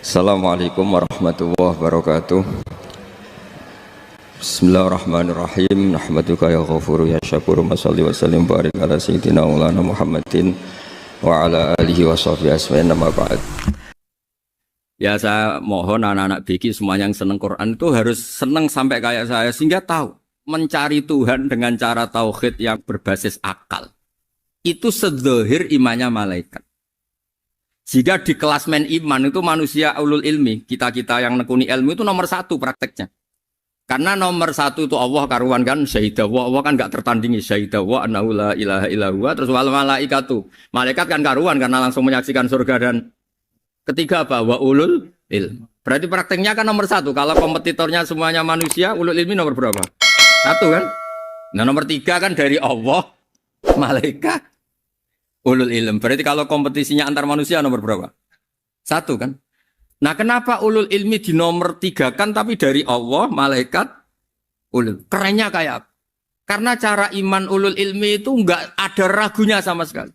Assalamualaikum warahmatullahi wabarakatuh. Bismillahirrahmanirrahim. Nahmaduka ya ghafuru ya syakuru. Mashalli wa sallim barik ala sayyidina maulana Muhammadin wa ala alihi wa sahbihi asma'in nama ba'd. Ya, saya mohon anak-anak BQ semuanya yang senang Quran itu harus senang sampai kayak saya, sehingga tahu mencari Tuhan dengan cara tauhid yang berbasis akal itu sedzahir imannya malaikat. Jika di klasmen iman itu manusia ulul ilmi, kita-kita yang nekuni ilmu itu nomor satu prakteknya. Karena nomor satu itu Allah karuan kan, syahidah wa, Allah kan gak tertandingi, syahidah wa annahu la ilaha illallah, terus wal malaikatu. Malaikat kan karuan karena langsung menyaksikan surga, dan ketiga apa? Wa ulul ilmi. Berarti prakteknya kan nomor satu. Kalau kompetitornya semuanya manusia, ulul ilmi nomor berapa? Satu kan? Nah nomor tiga kan dari Allah, malaikat, ulul ilm. Berarti kalau kompetisinya antar manusia nomor berapa? Satu kan? Nah kenapa ulul ilmi di nomor tiga kan tapi dari Allah, malaikat, ulul? Kerennya kayak apa? Karena cara iman ulul ilmi itu enggak ada ragunya sama sekali.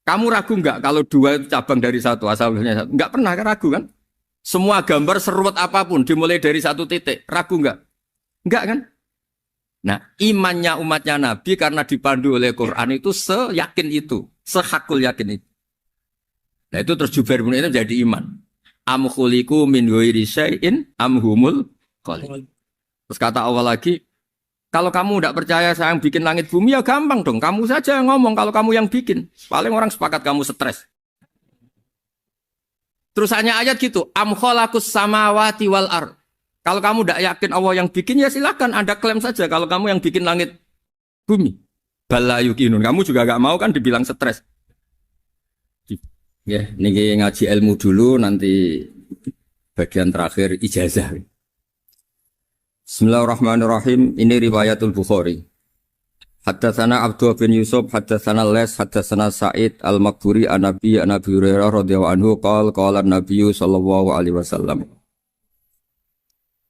Kamu ragu enggak kalau dua itu cabang dari satu, asalnya satu? Enggak pernah ragu kan? Semua gambar seruat apapun dimulai dari satu titik, ragu enggak? Enggak kan? Nah, imannya umatnya Nabi karena dipandu oleh Quran itu seyakin itu, sehakul yakin itu. Nah, itu terus Jubair bin Mut'im jadi iman. Am khuliqu min ghairi syai'in am humul khaliq. Terus kata Allah lagi, kalau kamu tidak percaya saya yang bikin langit bumi ya gampang dong, kamu saja yang ngomong kalau kamu yang bikin. Paling orang sepakat kamu stres. Terus hanya ayat gitu, am khalaqus samawati wal ardh. Kalau kamu tidak yakin Allah yang bikin, ya silakan Anda klaim saja kalau kamu yang bikin langit bumi. Bala yukinun. Kamu juga gak mau kan dibilang stres. Ya, ini ngaji ilmu dulu, nanti bagian terakhir ijazah. Bismillahirrahmanirrahim. Ini riwayatul Bukhari. Haddatsana Abdullah bin Yusuf, haddatsana Les, haddatsana Sa'id al-Maqburi an-Nabi Hurairah radhiyallahu anhu qala an-Nabiy sallallahu alaihi wasallam.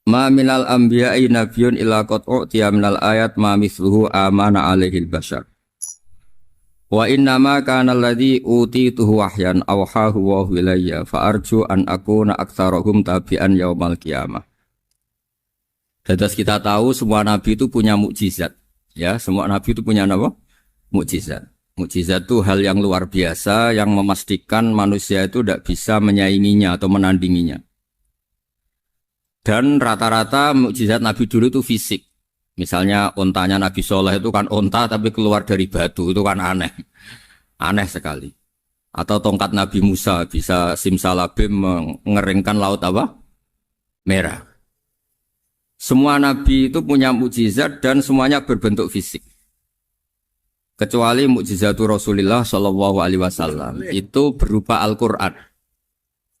Ma minal anbiya'i nabiyyun illa qad u'tiya minal ayat ma mithluhu amana alaihil bashar. Wa innama kana alladhi utituhu wahyan awhahu wa ilayya fa arju an akuna aktsarahum tabi'an yaumal qiyamah. Terus kita tahu semua nabi itu punya mukjizat. Ya, semua nabi itu punya apa? Mukjizat. Mukjizat itu hal yang luar biasa yang memastikan manusia itu tidak bisa menyainginya atau menandinginya. Dan rata-rata mukjizat Nabi dulu itu fisik. Misalnya ontanya Nabi Soleh itu kan onta tapi keluar dari batu, itu kan aneh. Aneh sekali. Atau tongkat Nabi Musa bisa simsalabim mengeringkan laut apa? Merah. Semua Nabi itu punya mukjizat dan semuanya berbentuk fisik. Kecuali mukjizatul Rasulullah Shallallahu Alaihi Wasallam itu berupa Al-Quran.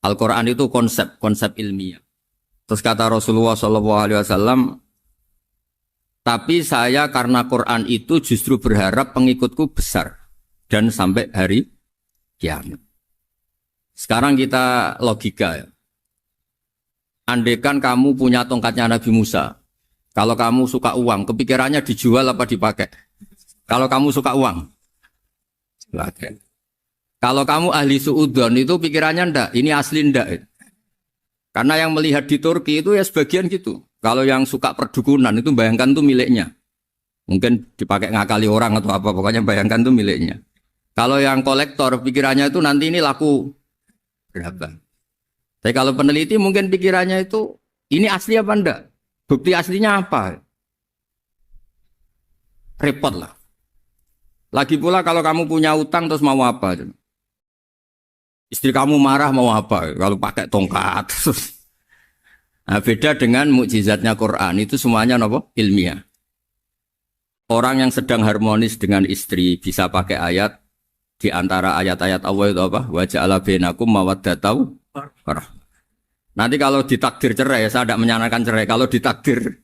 Al-Quran itu konsep ilmiah. Terus kata Rasulullah SAW, tapi saya karena Quran itu justru berharap pengikutku besar dan sampai hari kiamat. Sekarang kita logika ya. Andaikan kamu punya tongkatnya Nabi Musa, kalau kamu suka uang, kepikirannya dijual apa dipakai? Kalau kamu suka uang, pakai. Kalau kamu ahli suudon itu pikirannya ndak, ini asli ndak. Karena yang melihat di Turki itu ya sebagian gitu. Kalau yang suka perdukunan itu bayangkan tuh miliknya. Mungkin dipakai ngakali orang atau apa, pokoknya bayangkan tuh miliknya. Kalau yang kolektor pikirannya itu nanti ini laku berapa. Tapi kalau peneliti mungkin pikirannya itu ini asli apa enggak? Bukti aslinya apa? Repot lah. Lagi pula kalau kamu punya utang terus mau apa? Istri kamu marah mau apa? Kalau pakai tongkat. Nah, beda dengan mukjizatnya Quran itu semuanya apa? Ilmiah. Orang yang sedang harmonis dengan istri bisa pakai ayat di antara ayat-ayat Allah itu apa? Wa ja'ala bainakum mawaddatan warahmah. Nanti kalau ditakdir cerai, saya tidak menyarankan cerai. Kalau ditakdir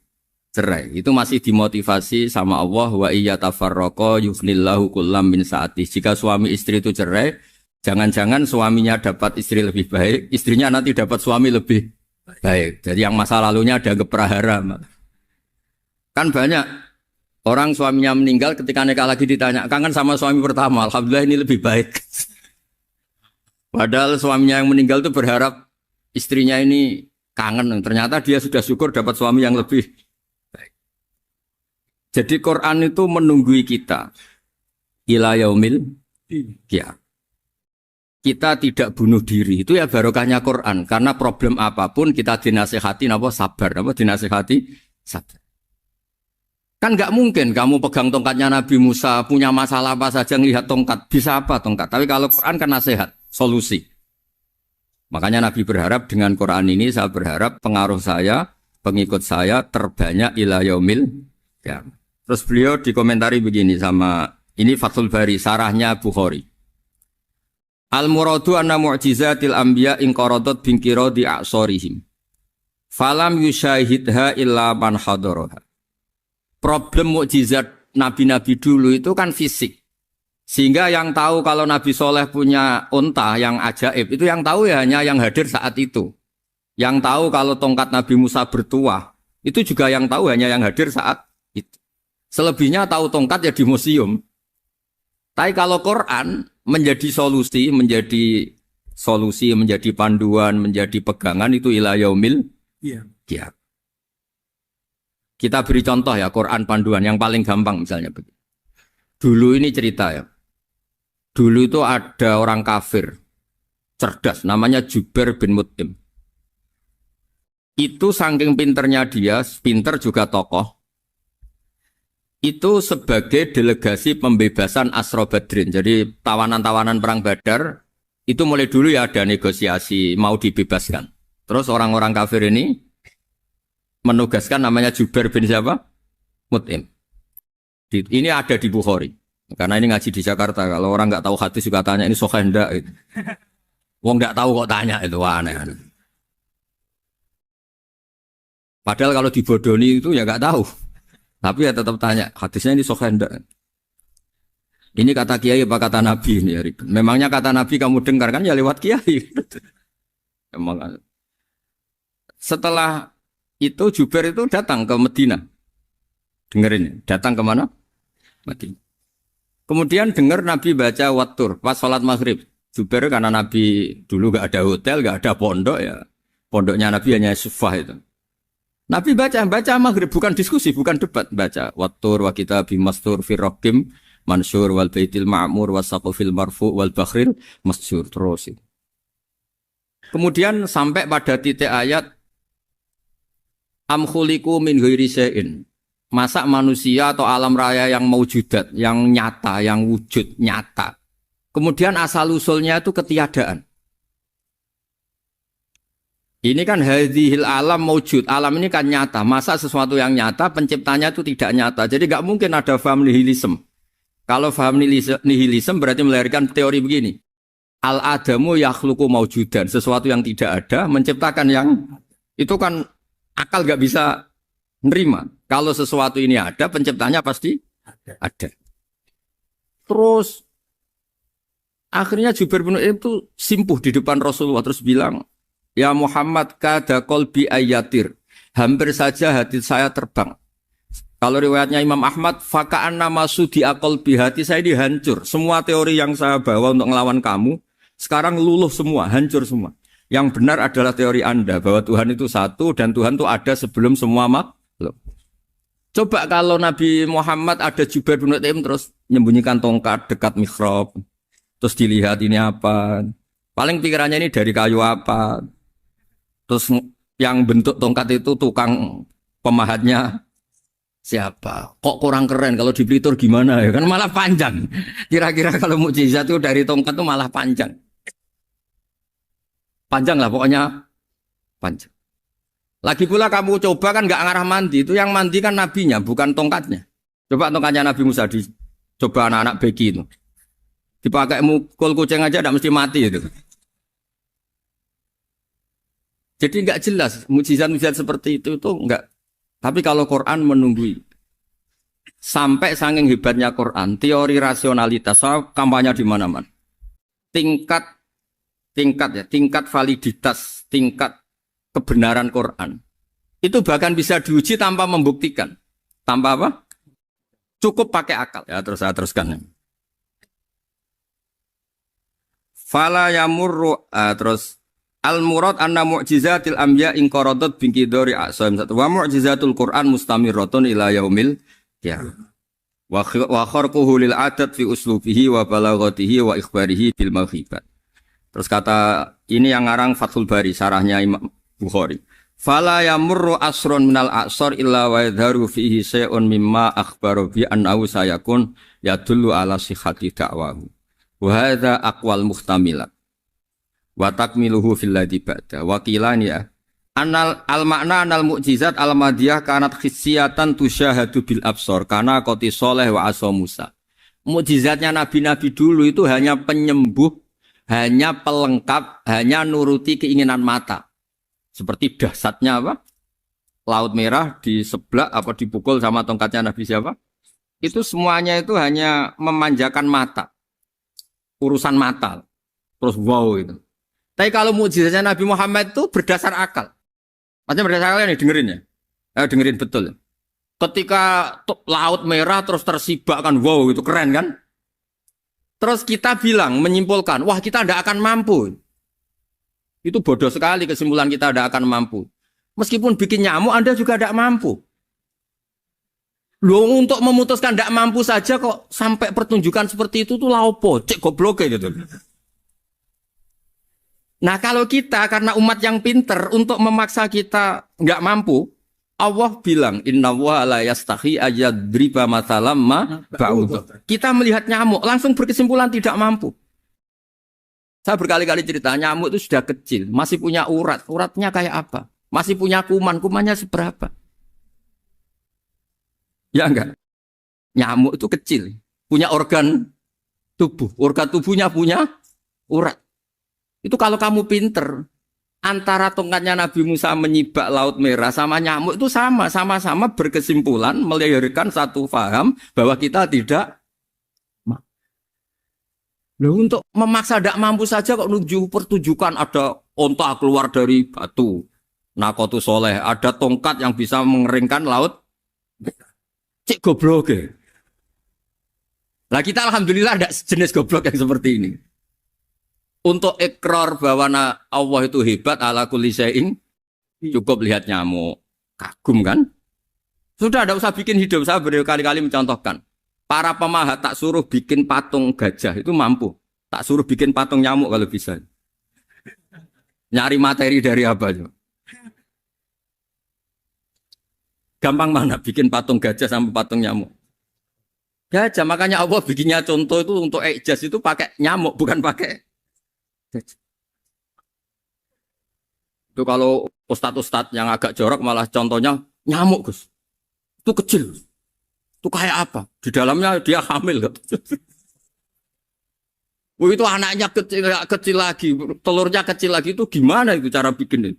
cerai, itu masih dimotivasi sama Allah wa iyatafarraqa yughnillahu kullam min sa'ati. Jika suami istri itu cerai, jangan-jangan suaminya dapat istri lebih baik, istrinya nanti dapat suami lebih baik. Jadi yang masa lalunya ada keprahara. Kan banyak orang suaminya meninggal ketika nikah lagi ditanya, kangen sama suami pertama, alhamdulillah ini lebih baik. Padahal suaminya yang meninggal itu berharap istrinya ini kangen. Ternyata dia sudah syukur dapat suami yang lebih baik. Jadi Quran itu menunggui kita. Ila yaumil qiyamah. Kita tidak bunuh diri. Itu ya barokahnya Quran. Karena problem apapun kita dinasihati apa sabar, apa dinasihati sabar. Kan nggak mungkin kamu pegang tongkatnya Nabi Musa, punya masalah apa saja ngelihat tongkat, bisa apa tongkat. Tapi kalau Quran kan nasihat, solusi. Makanya Nabi berharap dengan Quran ini, saya berharap pengaruh saya, pengikut saya terbanyak ila yaumil qiyamah. Terus beliau dikomentari begini sama, ini Fathul Bari, sarahnya Bukhari. Al-muradu anna mu'jizatil anbiya inqaradat bingkiradi a'sorihim. Falam yushahidha illa man hadaraha. Problem mukjizat nabi-nabi dulu itu kan fisik. Sehingga yang tahu kalau Nabi Soleh punya unta yang ajaib, itu yang tahu ya hanya yang hadir saat itu. Yang tahu kalau tongkat Nabi Musa bertuah, itu juga yang tahu hanya yang hadir saat itu. Selebihnya tahu tongkat ya di museum. Tapi kalau Quran menjadi solusi, menjadi panduan, menjadi pegangan itu ila yaumil qiyamah. Kita beri contoh ya Quran panduan yang paling gampang misalnya begini. Dulu ini cerita ya. Dulu itu ada orang kafir cerdas namanya Jubair bin Mut'im. Itu saking pinternya dia, pinter juga tokoh. Itu sebagai delegasi pembebasan Asra Badrin. Jadi tawanan-tawanan perang Badar itu mulai dulu ya ada negosiasi mau dibebaskan. Terus orang-orang kafir ini menugaskan namanya Jubair bin siapa? Mut'im. Ini ada di Bukhari. Karena ini ngaji di Jakarta. Kalau orang nggak tahu hadis juga tanya ini sahih enggak gitu. Wong nggak tahu kok tanya itu aneh. Padahal kalau dibodoni itu ya nggak tahu. Tapi ya tetap tanya, hadisnya ini sahih enggak? Ini kata kiai apa kata nabi ini? Memangnya kata nabi kamu dengar kan ya lewat kiai. Emang. Setelah itu Jubair itu datang ke Medina. Dengerin, datang ke mana? Medina. Kemudian dengar Nabi baca Wattur pas sholat maghrib. Jubair karena Nabi dulu gak ada hotel, gak ada pondok ya. Pondoknya Nabi hanya sufah itu. Nabi baca maghrib, bukan diskusi, bukan debat. Baca Wattur wa kitabim mastur firrokim mansur wal baitil ma'mur wasaqufil marfu wal bakhril masjur. Terus itu. Kemudian sampai pada titik ayat am khuliqu min ghairi syai'in. Masa manusia atau alam raya yang maujudat, yang nyata, yang wujud nyata. Kemudian asal-usulnya itu ketiadaan. Ini kan hadhil alam maujud. Alam ini kan nyata. Masa sesuatu yang nyata, penciptanya itu tidak nyata. Jadi nggak mungkin ada faham nihilisme. Kalau faham nihilisme berarti melahirkan teori begini. Al-adamu yakhluqu maujudan. Sesuatu yang tidak ada, menciptakan yang... Itu kan akal nggak bisa nerima. Kalau sesuatu ini ada, penciptanya pasti ada. Terus akhirnya Jubair bin Mut'im itu simpuh di depan Rasulullah terus bilang, ya Muhammad kada qalbi ayatir. Hampir saja hati saya terbang. Kalau riwayatnya Imam Ahmad, faka'anna masudi aqalbi, hati saya dihancur. Semua teori yang saya bawa untuk ngelawan kamu sekarang luluh semua, hancur semua. Yang benar adalah teori Anda bahwa Tuhan itu satu dan Tuhan itu ada sebelum semua makhluk. Coba kalau Nabi Muhammad ada Jubair bin Mut'im terus menyembunyikan tongkat dekat mihrab. Terus dilihat ini apa. Paling pikirannya ini dari kayu apa. Terus yang bentuk tongkat itu tukang pemahatnya siapa. Kok kurang keren kalau di Blitur gimana ya. Kan malah panjang. Kira-kira kalau mukjizat itu dari tongkat itu malah panjang. Panjang lah pokoknya. Panjang. Lagi pula kamu coba kan nggak ngarah mandi. Itu yang mandi kan nabinya, bukan tongkatnya. Coba tongkatnya Nabi Musa coba anak-anak beki itu. Dipakai mukul kucing aja tidak mesti mati itu. Jadi nggak jelas. Mujizat-mujizat seperti itu nggak. Tapi kalau Quran menunggui. Sampai saking hebatnya Quran, teori rasionalitas, kampanye di mana-mana. Tingkat validitas, tingkat kebenaran Quran itu bahkan bisa diuji tanpa membuktikan. Tanpa apa? Cukup pakai akal. Ya terus saya teruskan. Fala yamurru terus al murad anna mu'jizatil anbiya in qaradat binqidari asam wa mu'jizatul Qur'an mustamirratun ila yaumil qiyamah. Wa kharquhu lil adat fi uslubihi wa balaghatihi wa ikhbarihi bil maghibat. Terus kata ini yang ngarang Fathul Bari sarahnya Imam Bukhari. Fala yamurru asrun minal a'sar illa wa yadharu fihi syai'un mimma akhbaru bi annahu sayakun yadullu ala sihhati da'wahu. Wa hadza aqwal muhtamilat. Wa takmiluhu fil ladzi ba'da. Wa qilani ya. Anal al makna anal mu'jizat al madiyah kanat khissiyatan tusyahadu bil absar kana qoti soleh wa asa Musa. Mukjizatnya nabi-nabi dulu itu hanya penyembuh, hanya pelengkap, hanya nuruti keinginan mata. Seperti dahsyatnya apa? Laut Merah diseblak apa dipukul sama tongkatnya Nabi siapa? Itu semuanya itu hanya memanjakan mata. Urusan mata. Terus wow itu. Tapi kalau mukjizatnya Nabi Muhammad itu berdasar akal. Maksudnya berdasar akal nih dengerin ya. Dengerin betul. Ketika Laut Merah terus tersibak kan wow itu keren kan? Terus kita bilang menyimpulkan, wah kita tidak akan mampu. Itu bodoh sekali kesimpulan kita tidak akan mampu. Meskipun bikin nyamuk Anda juga tidak mampu. Loh untuk memutuskan tidak mampu saja kok sampai pertunjukan seperti itu tuh laopo, cek goblok gitu. Nah kalau kita karena umat yang pinter untuk memaksa kita nggak mampu, Allah bilang innallaha la yastahi ayadriba mathalam ma ba'ud. Kita melihat nyamuk langsung berkesimpulan tidak mampu. Saya berkali-kali cerita nyamuk itu sudah kecil, masih punya urat, uratnya kayak apa? Masih punya kuman, kumannya seberapa? Ya enggak? Nyamuk itu kecil, punya organ tubuhnya punya urat. Itu kalau kamu pinter, antara tongkatnya Nabi Musa menyibak Laut Merah sama nyamuk itu sama-sama berkesimpulan melahirkan satu faham bahwa kita tidak. Loh untuk memaksa tidak mampu saja kok menuju pertunjukan ada onta keluar dari batu. Nakotu soleh, ada tongkat yang bisa mengeringkan laut. Cik goblok ya. Lah kita alhamdulillah ada jenis goblok yang seperti ini. Untuk ikrar bahwa Allah itu hebat ala kulli syai'in, cukup lihat nyamuk. Kagum kan? Sudah ada usah bikin hidup. Saya berkali-kali mencontohkan. Para pemahat tak suruh bikin patung gajah itu mampu. Tak suruh bikin patung nyamuk kalau bisa. Nyari materi dari apa? Gampang mana bikin patung gajah sama patung nyamuk? Gajah, makanya Allah bikinnya contoh itu untuk ijaz itu pakai nyamuk, bukan pakai gajah. Itu kalau ustadz-ustadz yang agak jorok malah contohnya nyamuk, Gus. Itu kecil. Itu kayak apa? Di dalamnya dia hamil. Itu anaknya kecil lagi, telurnya kecil lagi, itu gimana itu cara bikin itu?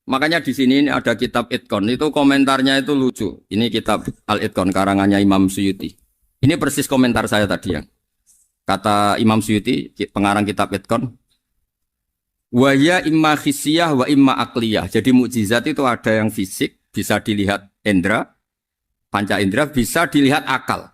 Makanya di sini ini ada kitab Itqan, itu komentarnya itu lucu. Ini kitab Al-Itqan karangannya Imam Suyuti. Ini persis komentar saya tadi yang kata Imam Suyuti, pengarang kitab Itqan. Wa ya imma khissiyah wa imma aqliyah. Jadi mukjizat itu ada yang fisik, bisa dilihat indra, panca indra, bisa dilihat akal.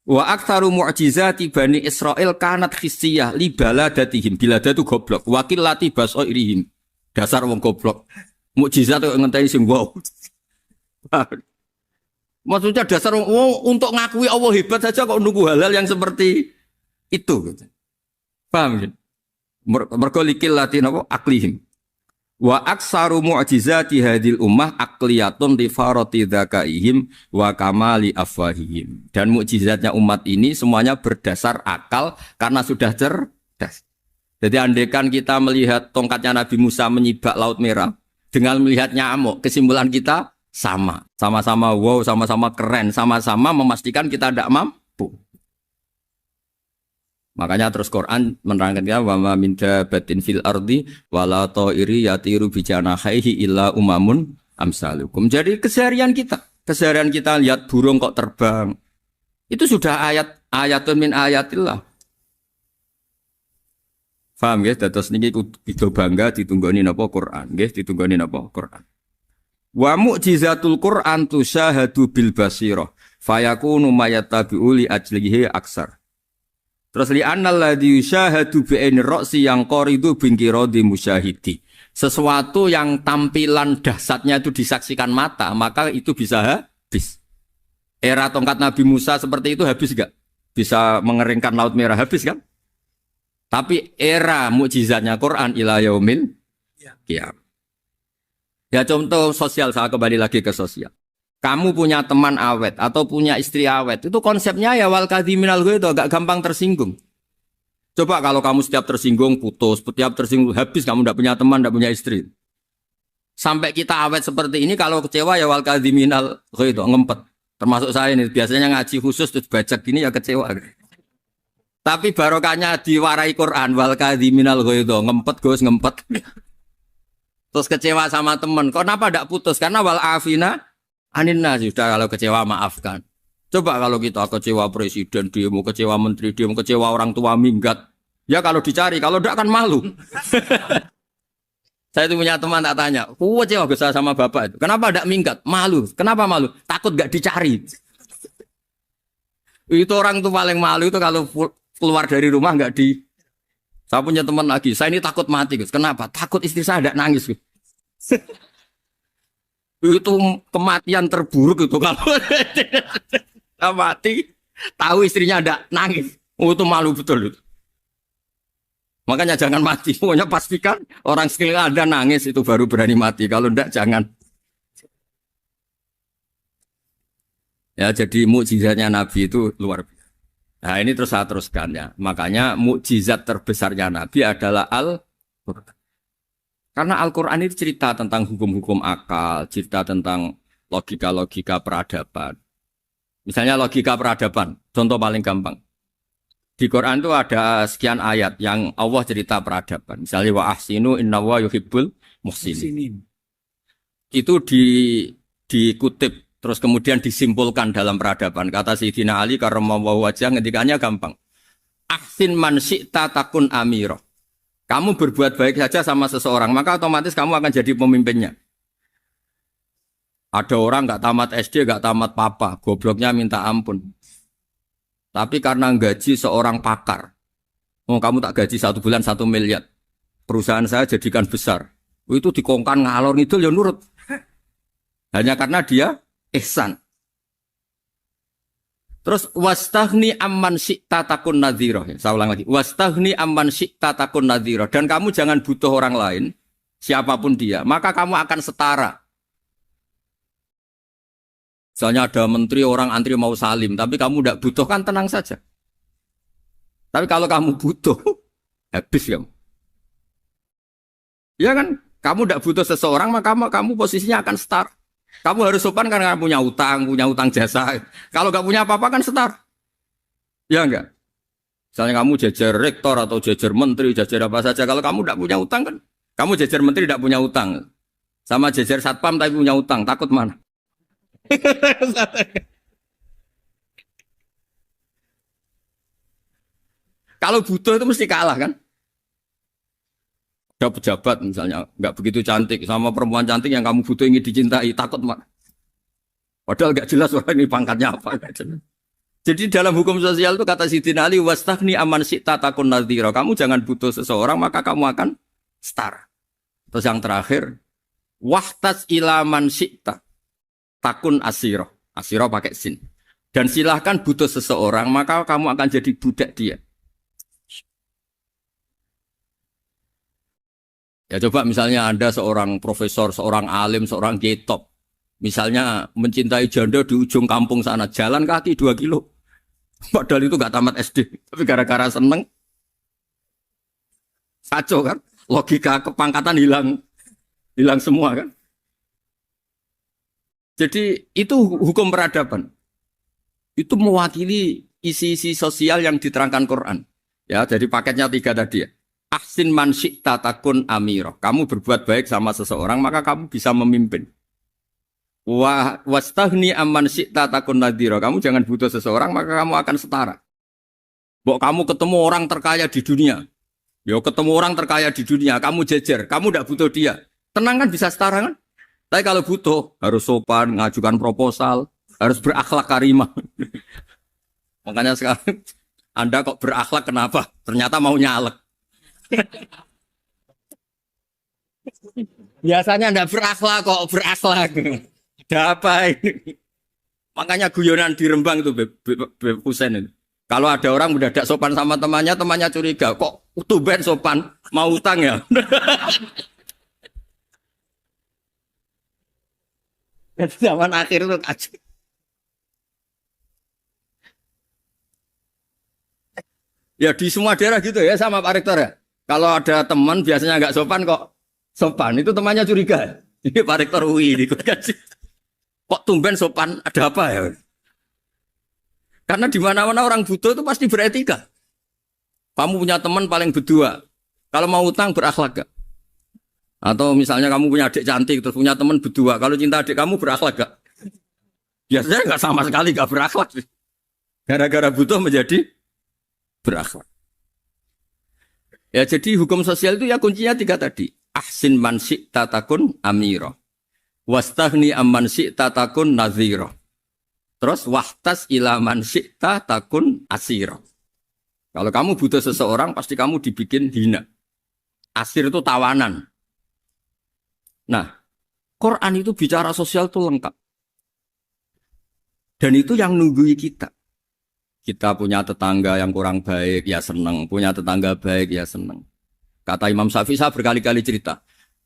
Wa aktsaru mu'jizati Bani Israil kanat khissiyah li baladatihim. Bilada itu goblok. Wakil lati basoirihim. Dasar wong goblok. Mukjizat itu ngenteni sing wow. Maksudnya dasar wong untuk ngakui Allah hebat saja kok nunggu hal-hal yang seperti itu. Paham ya? Mergo likil lati napa aklihim. Wa aksaru mu'jizati hadil ummah aqliyatun li farati dzakaihim wa kamali afwahihim. Dan mukjizatnya umat ini semuanya berdasar akal karena sudah cerdas. Jadi andaikan kita melihat tongkatnya Nabi Musa menyibak Laut Merah dengan melihat nyamuk, kesimpulan kita sama. Sama-sama wow, sama-sama keren, sama-sama memastikan kita tidak mampu. Makanya terus Quran menerangkan wa ma min dabatin fil ardi wala ta'iri yatiru bi janahihi illa umamun amsalukum. Jadi keseharian kita lihat burung kok terbang. Itu sudah ayatun min ayatillah. Paham nggih? Dados niki kudu bangga ditunggoni napa Quran, nggih ditunggoni napa Quran. Wa mu'jizatul Quran tusyahadu bil basirah fayakunu mayatabi'u li ajlihi aksar. Terus li annal ladzi yusyahadu bi aini ra'si yang qaridu bingkiradi musyahidi. Sesuatu yang tampilan dahsyatnya itu disaksikan mata, maka itu bisa habis. Era tongkat Nabi Musa seperti itu habis enggak? Bisa mengeringkan laut merah, habis kan? Tapi era mukjizatnya Quran ila yaumil qiyamah. Ya contoh sosial, saya kembali lagi ke sosial. Kamu punya teman awet atau punya istri awet, itu konsepnya ya wal kadhiminal ghaidh, agak gampang tersinggung. Coba kalau kamu setiap tersinggung putus, setiap tersinggung habis, kamu tidak punya teman, tidak punya istri. Sampai kita awet seperti ini, kalau kecewa ya wal kadhiminal ghaidh, ngempet. Termasuk saya ini, biasanya ngaji khusus terus baca gini ya kecewa. Tapi barokahnya diwarai Quran wal kadhiminal ghaidh, ngempet Gus, ngempet. Terus kecewa sama teman, kenapa tidak putus? Karena wal afina aninna, sudah kalau kecewa maafkan. Coba kalau kita kecewa presiden demo, kecewa menteri demo, kecewa orang tua minggat. Ya kalau dicari, kalau tidak kan malu. Saya itu punya teman tak tanya, kecewa Gus sama bapak itu. Kenapa tidak minggat? Malu. Kenapa malu? Takut gak dicari. Itu orang tuh paling malu itu kalau keluar dari rumah nggak di. Saya punya teman lagi, saya ini takut mati Gus. Kenapa? Takut istri saya tidak nangis Gus. Itu kematian terburuk itu kalau mati, tahu istrinya tidak nangis. Oh, itu malu betul itu. Makanya jangan mati. Pokoknya pastikan orang sekeliling Anda nangis itu baru berani mati. Kalau tidak jangan. Ya jadi mukjizatnya Nabi itu luar biasa. Nah ini terus saya teruskan ya. Makanya mukjizat terbesarnya Nabi adalah Al-Quran. Karena Al-Quran itu cerita tentang hukum-hukum akal, cerita tentang logika-logika peradaban. Misalnya logika peradaban, contoh paling gampang. Di Quran itu ada sekian ayat yang Allah cerita peradaban. Misalnya wa ahsinu innallaha yuhibbul muhsinin. Itu dikutip terus kemudian disimpulkan dalam peradaban. Kata Sayyidina Ali karramallahu wajhah ngendikannya gampang. Ahsin man syi'ta takun amira. Kamu berbuat baik saja sama seseorang, maka otomatis kamu akan jadi pemimpinnya. Ada orang nggak tamat SD, nggak tamat papa, gobloknya minta ampun. Tapi karena gaji seorang pakar, oh kamu tak gaji 1 bulan 1 miliar, perusahaan saya jadikan besar. Itu dikongkan ngalor ngidul ya nurut. Hanya karena dia ihsan. Terus wastaghni amman syi'ta takun nadhira. Saya ulang lagi. Wastaghni amman syi'ta takun nadhira. Dan kamu jangan butuh orang lain, siapapun dia, maka kamu akan setara. Misalnya ada menteri orang antri mau salim, tapi kamu tidak butuh kan tenang saja. Tapi kalau kamu butuh, habis kamu. Ya kan? Kamu tidak butuh seseorang, maka kamu posisinya akan setara. Kamu harus sopan karena punya utang jasa. Kalau nggak punya apa-apa kan setara. Ya enggak? Misalnya kamu jajar rektor atau jajar menteri, jajar apa saja. Kalau kamu tidak punya utang kan, kamu jajar menteri tidak punya utang. Sama jajar satpam tapi punya utang, takut mana? Kalau butuh itu mesti kalah kan? Ada pejabat misalnya nggak begitu cantik sama perempuan cantik yang kamu butuh ingin dicintai, takut mak. Padahal nggak jelas orang ini pangkatnya apa. Jadi dalam hukum sosial itu kata Sayyidina Ali wastaghni amman syi'ta takun nadhira. Kamu jangan butuh seseorang maka kamu akan setara. Terus yang terakhir wahtas ila man syi'ta takun asiro. Asiro pakai sin. Dan silahkan butuh seseorang maka kamu akan jadi budak dia. Ya coba misalnya Anda seorang profesor, seorang alim, seorang kiai top. Misalnya mencintai janda di ujung kampung sana, jalan kaki 2 kilo. Padahal itu gak tamat SD. Tapi gara-gara seneng, kacau kan? Logika kepangkatan hilang semua kan? Jadi itu hukum peradaban. Itu mewakili isi-isi sosial yang diterangkan Quran. Ya, jadi paketnya 3 tadi ya. Ahsin man syi'ta takun amira. Kamu berbuat baik sama seseorang maka kamu bisa memimpin. Wastaghni amman syi'ta takun nadhira. Kamu jangan butuh seseorang maka kamu akan setara. Bok kamu ketemu orang terkaya di dunia. Yo ketemu orang terkaya di dunia, kamu jejer, kamu tidak butuh dia. Tenang kan bisa setara kan? Tapi kalau butuh harus sopan, ngajukan proposal, harus berakhlak karimah. Makanya sekarang Anda kok berakhlak kenapa? Ternyata mau nyalek. Biasanya Anda berakhlak kok berakhlak. Ada apa ini? Makanya guyonan di Rembang itu Beb Husen itu. Kalau ada orang mendadak sopan sama temannya, temannya curiga, kok tumben sopan, mau utang ya? Zaman akhir itu kacau. Ya di semua daerah gitu ya sama Pak Rektor ya. Kalau ada teman biasanya nggak sopan kok sopan, itu temannya curiga. Ini Pak Rektor UI ikut kaji. Kok tumben sopan, ada apa ya? Karena di mana-mana orang butuh itu pasti beretika. Kamu punya teman paling berdua. Kalau mau utang berakhlak gak? Atau misalnya kamu punya adik cantik terus punya teman berdua. Kalau cinta adik kamu berakhlak gak? Biasanya nggak sama sekali gak berakhlak. Gara-gara butuh menjadi berakhlak. Ya jadi hukum sosial itu ya kuncinya 3 tadi. Ahsin man syi'ta takun amira. Wastaghni amman syi'ta takun nadhira. Terus wahtas ila man syi'ta takun asira. Kalau kamu butuh seseorang pasti kamu dibikin hina. Asir itu tawanan. Nah, Quran itu bicara sosial itu lengkap. Dan itu yang nunggui kita. Kita punya tetangga yang kurang baik, ya seneng. Punya tetangga baik, ya seneng. Kata Imam Syafi'i, saya berkali-kali cerita.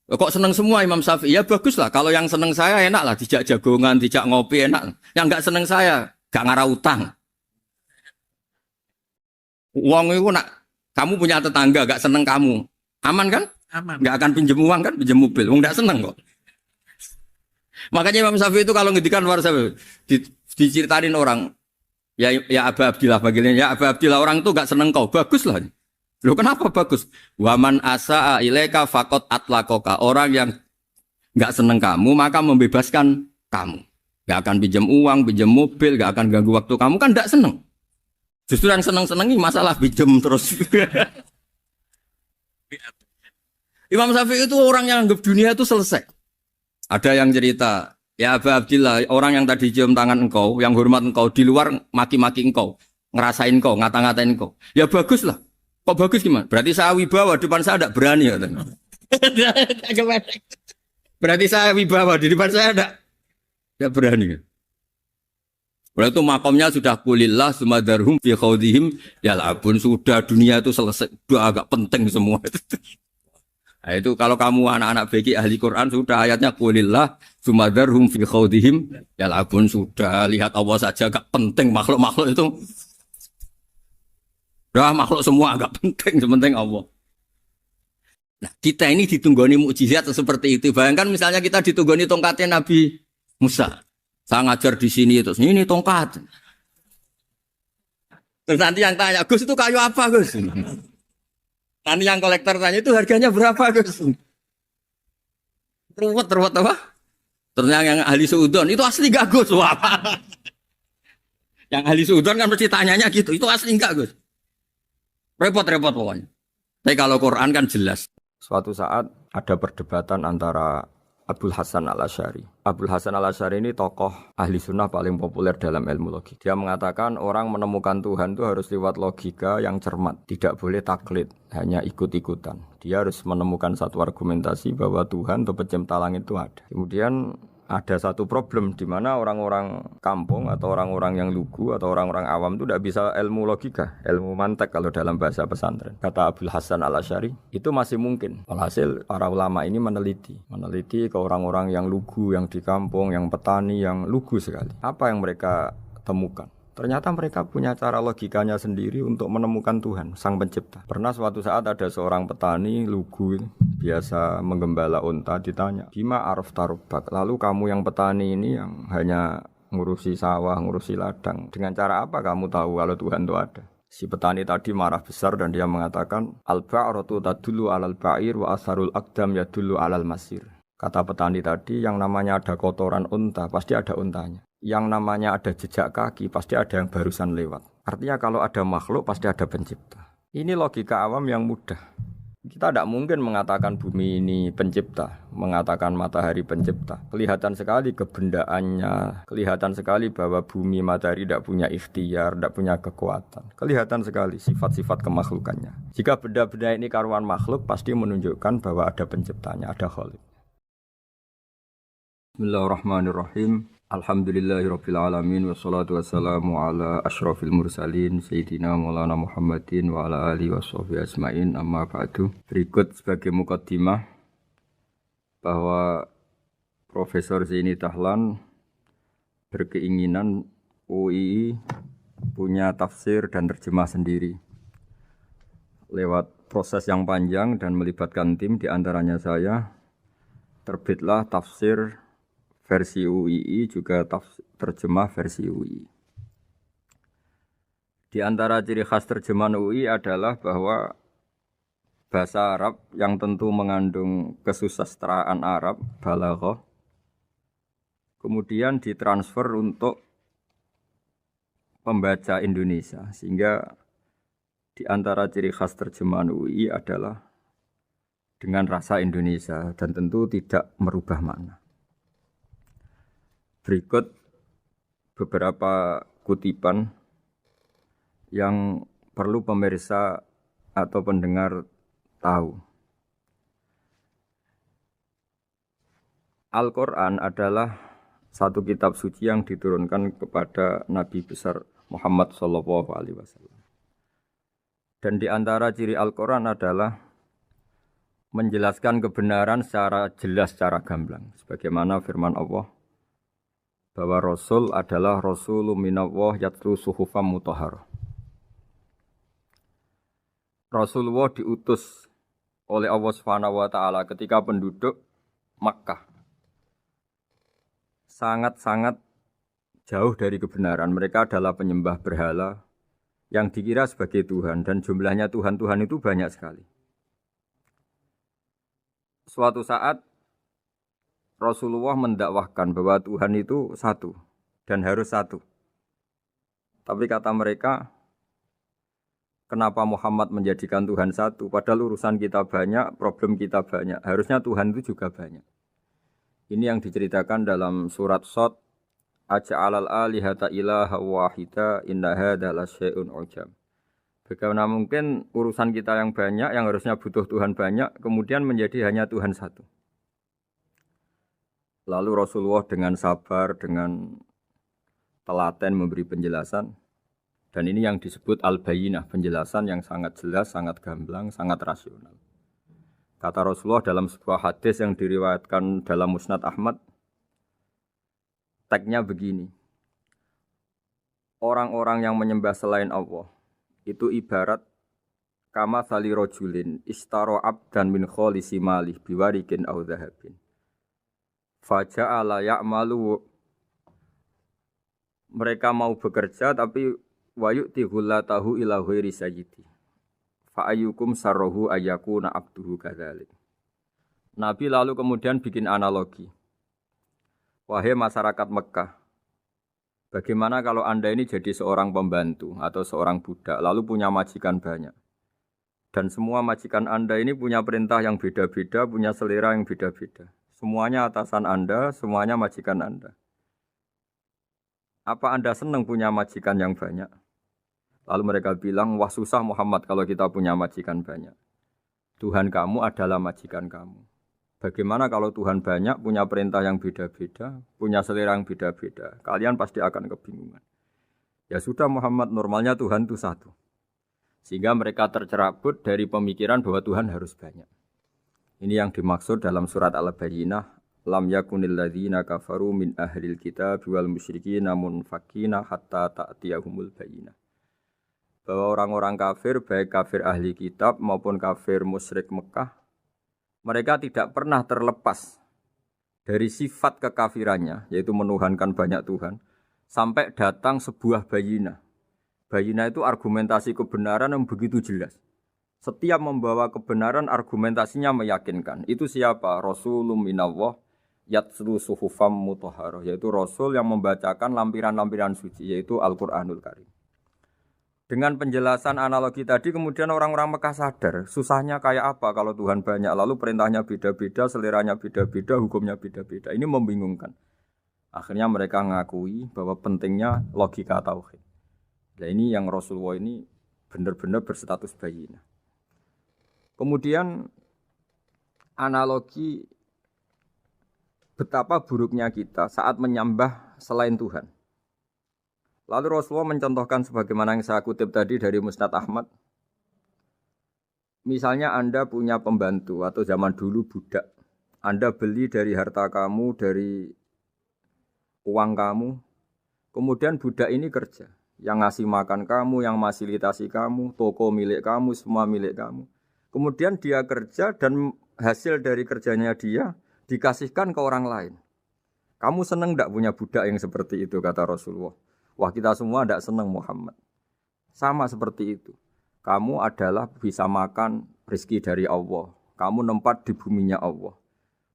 Kok seneng semua Imam Syafi'i? Ya bagus lah. Kalau yang seneng saya enak lah. Dijak jagongan, dijak ngopi enak. Yang nggak seneng saya, gak ngarah utang. Uang itu nak, kamu punya tetangga gak seneng kamu. Aman kan? Aman. Gak akan pinjem uang kan, pinjem mobil. Uang gak seneng kok. Makanya Imam Syafi'i itu kalau ngedikan luar Syafi'i, diceritain orang, ya Aba Abdillah bagiannya, ya Aba Abdillah orang itu gak seneng kau. Bagus lah. Loh kenapa bagus? Waman asa'a ilaika faqad atlaqaka. Orang yang enggak seneng kamu maka membebaskan kamu. Enggak akan pinjam uang, pinjam mobil, enggak akan ganggu waktu kamu kan enggak seneng. Justru yang seneng-senengi masalah pinjam terus. Imam Syafi'i itu orang yang anggap dunia itu selesai. Ada yang cerita, ya Aba Abdillah, orang yang tadi cium tangan engkau, yang hormat engkau di luar maki-maki engkau, ngerasain engkau, ngata-ngatain engkau. Ya bagus lah. Kok bagus gimana? Berarti saya wibawa, depan saya tidak berani. Berarti saya wibawa, di depan saya tidak berani. Berarti itu makomnya sudah kulillah, sumadarhum fi khawdihim, yal'abun, sudah dunia itu selesai, sudah agak penting semua. Nah, itu kalau kamu anak-anak beki ahli Quran, sudah ayatnya kulillah, sumadarhum fi khawdihim, yal'abun, sudah lihat Allah saja agak penting, makhluk-makhluk itu. Dah makhluk semua agak penting, sepenting Allah. Nah, kita ini ditunggoni mukjizat seperti itu. Bayangkan misalnya kita ditunggoni tongkatnya Nabi Musa. Saya ngajar di sini terus ini tongkat. Terus nanti yang tanya, Gus itu kayu apa, Gus? Nanti yang kolektor tanya itu harganya berapa, Gus? Ruwet apa? Terus yang ahli suudon itu asli gak, Gus? Wah. Yang ahli suudon kan mesti tanyanya gitu. Itu asli enggak, Gus? Repot-repot pokoknya. Tapi kalau Quran kan jelas. Suatu saat ada perdebatan antara Abul Hasan al-Asy'ari. Abul Hasan al-Asy'ari ini tokoh ahli sunnah paling populer dalam ilmu logik. Dia mengatakan orang menemukan Tuhan itu harus lewat logika yang cermat. Tidak boleh taklid, hanya ikut-ikutan. Dia harus menemukan satu argumentasi bahwa Tuhan atau pencipta langit itu ada. Kemudian ada satu problem di mana orang-orang kampung atau orang-orang yang lugu atau orang-orang awam itu tidak bisa ilmu logika, ilmu mantek kalau dalam bahasa pesantren. Kata Abul Hasan al-Asy'ari, itu masih mungkin. Alhasil para ulama ini meneliti ke orang-orang yang lugu, yang di kampung, yang petani, yang lugu sekali. Apa yang mereka temukan? Ternyata mereka punya cara logikanya sendiri untuk menemukan Tuhan, Sang Pencipta. Pernah suatu saat ada seorang petani lugu, biasa menggembala unta, ditanya, Bima araf tarubak, lalu kamu yang petani ini yang hanya ngurusi sawah, ngurusi ladang, dengan cara apa kamu tahu kalau Tuhan itu ada? Si petani tadi marah besar dan dia mengatakan, Al-ba'ratu tadullu alal ba'ir wa asharul aqdam yadullu alal masir. Kata petani tadi, yang namanya ada kotoran unta, pasti ada untanya. Yang namanya ada jejak kaki, pasti ada yang barusan lewat. Artinya kalau ada makhluk, pasti ada pencipta. Ini logika awam yang mudah. Kita tidak mungkin mengatakan bumi ini pencipta, mengatakan matahari pencipta. Kelihatan sekali kebendaannya, kelihatan sekali bahwa bumi matahari tidak punya ikhtiar, tidak punya kekuatan. Kelihatan sekali sifat-sifat kemakhlukannya. Jika benda-benda ini karuan makhluk, pasti menunjukkan bahwa ada penciptanya, ada khalik. Bismillahirrahmanirrahim. Alhamdulillahirabbil alamin wassalatu wassalamu ala asyrafil mursalin sayyidina Maulana Muhammadin wa ala alihi washabihi ajmain amma ba'du. Berikut sebagai mukaddimah bahwa Profesor Zaini Dahlan berkeinginan UII punya tafsir dan terjemah sendiri. Lewat proses yang panjang dan melibatkan tim, di antaranya saya, terbitlah tafsir versi UII juga terjemah versi UII. Di antara ciri khas terjemahan UII adalah bahwa bahasa Arab yang tentu mengandung kesusastraan Arab, balaghah, kemudian ditransfer untuk pembaca Indonesia. Sehingga di antara ciri khas terjemahan UII adalah dengan rasa Indonesia dan tentu tidak merubah makna. Berikut beberapa kutipan yang perlu pemirsa atau pendengar tahu. Al-Quran adalah satu kitab suci yang diturunkan kepada Nabi besar Muhammad SAW. Dan di antara ciri Al-Quran adalah menjelaskan kebenaran secara jelas, secara gamblang. Sebagaimana firman Allah, bahwa Rasul adalah Rasulun minallah yatlu suhufam mutahharah. Rasulullah diutus oleh Allah Subhanahu wa taala ketika penduduk Makkah sangat-sangat jauh dari kebenaran. Mereka adalah penyembah berhala yang dikira sebagai Tuhan, dan jumlahnya Tuhan-Tuhan itu banyak sekali. Suatu saat Rasulullah mendakwahkan bahwa Tuhan itu satu dan harus satu. Tapi kata mereka, kenapa Muhammad menjadikan Tuhan satu? Padahal urusan kita banyak, problem kita banyak. Harusnya Tuhan itu juga banyak. Ini yang diceritakan dalam surat Shad, Aja'alal alihata ilaha wahida inna hadza lasyai'un ujab. Bagaimana mungkin urusan kita yang banyak, yang harusnya butuh Tuhan banyak, kemudian menjadi hanya Tuhan satu. Lalu Rasulullah dengan sabar, dengan telaten memberi penjelasan. Dan ini yang disebut al-bayyinah, penjelasan yang sangat jelas, sangat gamblang, sangat rasional. Kata Rasulullah dalam sebuah hadis yang diriwayatkan dalam Musnad Ahmad, teksnya begini. Orang-orang yang menyembah selain Allah itu ibarat kama sali rojulin istaro abdan min kholisi malih biwarikin au dhahabin. Faja'ala ya'malu, mereka mau bekerja tapi wayu'ti ghullatahu ila ghairi sayyidi. Fa'ayyukum sarrohu ayyakuna abduhu kadzalik. Nabi lalu kemudian bikin analogi. Wahai masyarakat Mekah, bagaimana kalau Anda ini jadi seorang pembantu atau seorang budak lalu punya majikan banyak. Dan semua majikan Anda ini punya perintah yang beda-beda, punya selera yang beda-beda. Semuanya atasan Anda, semuanya majikan Anda. Apa Anda senang punya majikan yang banyak? Lalu mereka bilang, wah susah Muhammad kalau kita punya majikan banyak. Tuhan kamu adalah majikan kamu. Bagaimana kalau Tuhan banyak, punya perintah yang beda-beda, punya selera yang beda-beda? Kalian pasti akan kebingungan. Ya sudah Muhammad, normalnya Tuhan itu satu. Sehingga mereka tercerabut dari pemikiran bahwa Tuhan harus banyak. Ini yang dimaksud dalam surat Al-Bayyinah, lam yakunil ladzina kafaru min ahlil kitab wal musyrikina munfakina hatta ta'tiyahumul bayyinah. Bahwa orang-orang kafir, baik kafir ahli kitab maupun kafir musyrik Mekah, mereka tidak pernah terlepas dari sifat kekafirannya, yaitu menuhankan banyak Tuhan, sampai datang sebuah bayyinah. Bayyinah itu argumentasi kebenaran yang begitu jelas. Setiap membawa kebenaran argumentasinya meyakinkan. Itu siapa? Rasulun minallah yatslu suhufam mutahharah, yaitu Rasul yang membacakan lampiran-lampiran suci, yaitu Al-Quranul Karim. Dengan penjelasan analogi tadi kemudian orang-orang Mekah sadar susahnya kayak apa kalau Tuhan banyak lalu perintahnya beda-beda, seleranya beda-beda, hukumnya beda-beda. Ini membingungkan. Akhirnya mereka ngakui bahwa pentingnya logika tauhid. Nah ini yang Rasulullah ini benar-benar berstatus bayyinah. Kemudian analogi betapa buruknya kita saat menyembah selain Tuhan. Lalu Rasulullah mencontohkan sebagaimana yang saya kutip tadi dari Musnad Ahmad. Misalnya Anda punya pembantu atau zaman dulu budak. Anda beli dari harta kamu, dari uang kamu. Kemudian budak ini kerja. Yang ngasih makan kamu, yang fasilitasi kamu, toko milik kamu, semua milik kamu. Kemudian dia kerja dan hasil dari kerjanya dia dikasihkan ke orang lain. Kamu senang tidak punya budak yang seperti itu, kata Rasulullah. Wah kita semua tidak senang Muhammad. Sama seperti itu. Kamu adalah bisa makan rezeki dari Allah. Kamu nempat di buminya Allah.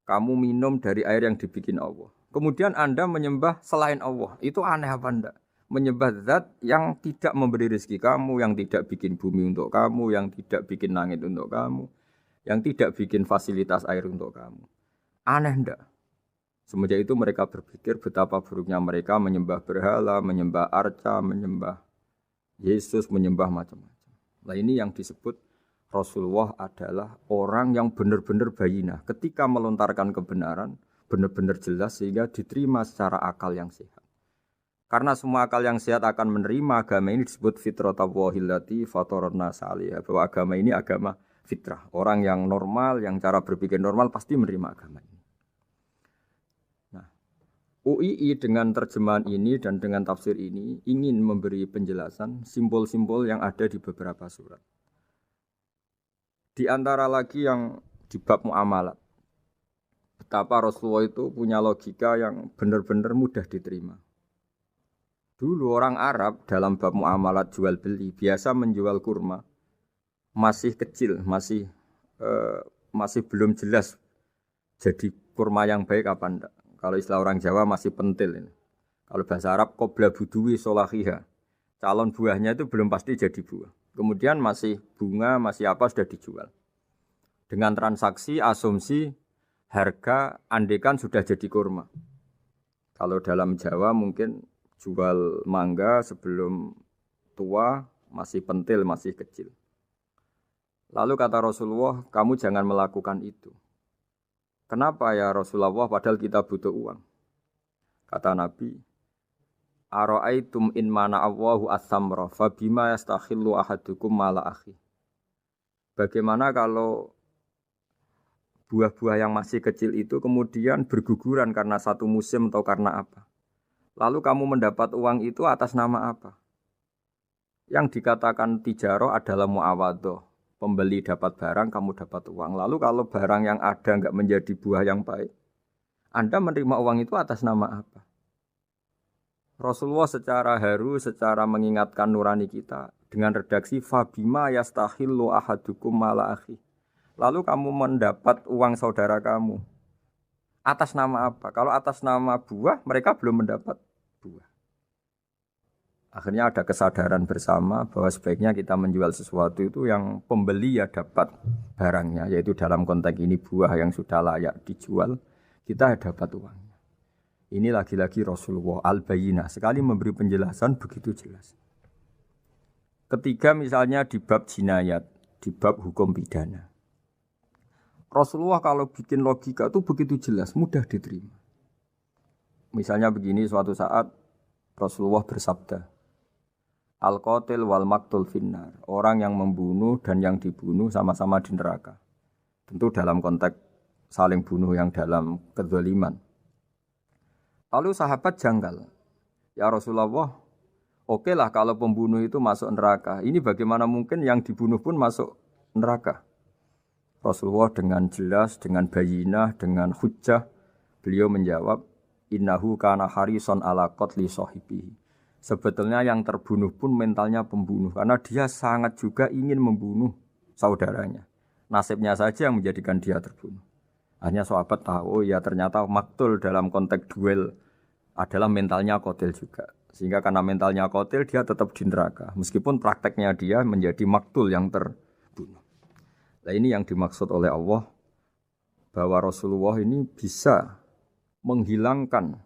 Kamu minum dari air yang dibikin Allah. Kemudian Anda menyembah selain Allah. Itu aneh apa enggak? Menyembah zat yang tidak memberi rezeki kamu, yang tidak bikin bumi untuk kamu, yang tidak bikin langit untuk kamu, yang tidak bikin fasilitas air untuk kamu. Aneh enggak? Semenjak itu mereka berpikir betapa buruknya mereka menyembah berhala, menyembah arca, menyembah Yesus, menyembah macam-macam. Nah ini yang disebut Rasulullah adalah orang yang benar-benar bayyinah. Ketika melontarkan kebenaran, benar-benar jelas sehingga diterima secara akal yang sehat. Karena semua akal yang sehat akan menerima agama ini disebut fitratallahi fatarana salihah. Bahwa agama ini agama fitrah. Orang yang normal, yang cara berpikir normal pasti menerima agama ini. UII dengan terjemahan ini dan dengan tafsir ini ingin memberi penjelasan simbol-simbol yang ada di beberapa surat. Di antara lagi yang di bab muamalat. Betapa Rasulullah itu punya logika yang benar-benar mudah diterima. Dulu orang Arab dalam bab muamalat jual beli biasa menjual kurma. Masih kecil, masih belum jelas jadi kurma yang baik apa enggak. Kalau istilah orang Jawa masih pentil ini. Kalau bahasa Arab qobla buduwi solahiha. Calon buahnya itu belum pasti jadi buah. Kemudian masih bunga, masih apa sudah dijual. Dengan transaksi, asumsi, harga, andekan sudah jadi kurma. Kalau dalam Jawa mungkin jual mangga sebelum tua, masih pentil, masih kecil. Lalu kata Rasulullah, kamu jangan melakukan itu. Kenapa ya Rasulullah padahal kita butuh uang? Kata Nabi, Ara'aitum in mana Allahu as-samra fa bima yastakhillu ahadukum mala akhi. Bagaimana kalau buah-buah yang masih kecil itu kemudian berguguran karena satu musim atau karena apa? Lalu kamu mendapat uang itu atas nama apa? Yang dikatakan tijarah adalah muawadhah. Pembeli dapat barang, kamu dapat uang. Lalu kalau barang yang ada enggak menjadi buah yang baik, Anda menerima uang itu atas nama apa? Rasulullah secara haru, secara mengingatkan nurani kita dengan redaksi fabima yastahillu ahadukum mala akhi. Lalu kamu mendapat uang saudara kamu atas nama apa? Kalau atas nama buah, mereka belum mendapat buah. Akhirnya ada kesadaran bersama bahwa sebaiknya kita menjual sesuatu itu yang pembeli ya dapat barangnya, yaitu dalam konteks ini buah yang sudah layak dijual, kita dapat uangnya. Ini lagi-lagi Rasulullah al-bayyinah, sekali memberi penjelasan begitu jelas. Ketiga misalnya di bab jinayat, di bab hukum pidana. Rasulullah kalau bikin logika itu begitu jelas, mudah diterima. Misalnya begini, suatu saat Rasulullah bersabda, Al-qatil wal maktul finnar. Orang yang membunuh dan yang dibunuh sama-sama di neraka. Tentu dalam konteks saling bunuh yang dalam kezaliman. Lalu sahabat janggal. Ya Rasulullah, oke lah kalau pembunuh itu masuk neraka. Ini bagaimana mungkin yang dibunuh pun masuk neraka? Rasulullah dengan jelas, dengan bayyinah, dengan hujjah, beliau menjawab, Innahu kana harison ala qatli sahibihi. Sebetulnya yang terbunuh pun mentalnya pembunuh. Karena dia sangat juga ingin membunuh saudaranya. Nasibnya saja yang menjadikan dia terbunuh. Hanya sahabat tahu, ya ternyata maktul dalam konteks duel adalah mentalnya qatil juga. Sehingga karena mentalnya qatil dia tetap di neraka. Meskipun prakteknya dia menjadi maktul yang terbunuh. Nah ini yang dimaksud oleh Allah bahwa Rasulullah ini bisa menghilangkan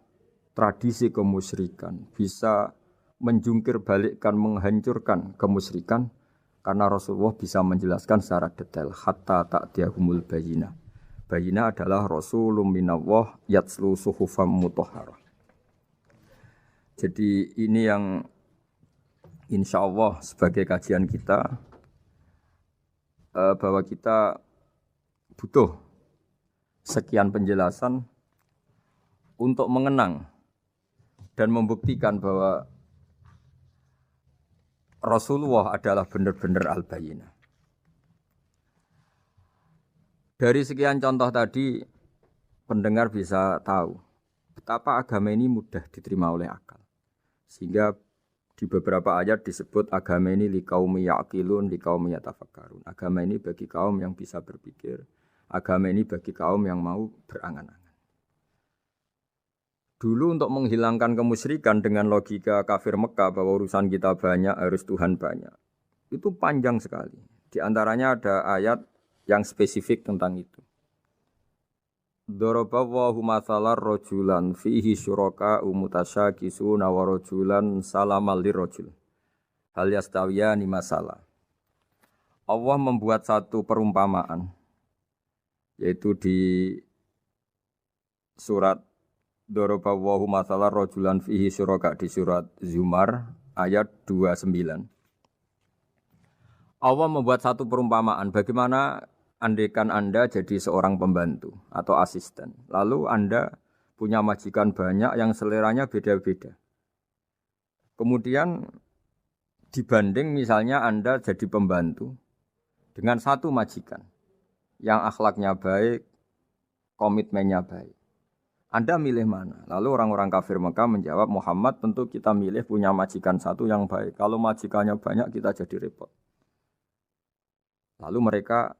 tradisi kemusyrikan, bisa menjungkir balikkan, menghancurkan kemusyrikan karena Rasulullah bisa menjelaskan secara detail hatta ta'tiyahumul bayyinah. Bayyinah adalah Rasulun minallah yatslu suhufam mutahharah. Jadi ini yang insya Allah sebagai kajian kita bahwa kita butuh sekian penjelasan untuk mengenang dan membuktikan bahwa Rasulullah adalah benar-benar al-bayyinah. Dari sekian contoh tadi, pendengar bisa tahu betapa agama ini mudah diterima oleh akal. Sehingga di beberapa ayat disebut agama ini liqaumi ya'qilun, liqaumi yatafakkarun. Agama ini bagi kaum yang bisa berpikir. Agama ini bagi kaum yang mau berangan-angan. Dulu untuk menghilangkan kemusyrikan dengan logika kafir Mekah bahwa urusan kita banyak, harus Tuhan banyak. Itu panjang sekali. Di antaranya ada ayat yang spesifik tentang itu. Daraballahu mathalan rajulan fihi syuraka mutasyakisuna wa rajulan salamal lirajul. Hal yastawiyani masalah. Allah membuat satu perumpamaan yaitu di surat Daraballahu mathalan rajulan fihi syuraka di surat Zumar ayat 29. Allah membuat satu perumpamaan bagaimana andaikan Anda jadi seorang pembantu atau asisten. Lalu Anda punya majikan banyak yang seleranya beda-beda. Kemudian dibanding misalnya Anda jadi pembantu dengan satu majikan yang akhlaknya baik, komitmennya baik. Anda milih mana? Lalu orang-orang kafir Mekah menjawab, Muhammad tentu kita milih punya majikan satu yang baik. Kalau majikannya banyak kita jadi repot. Lalu mereka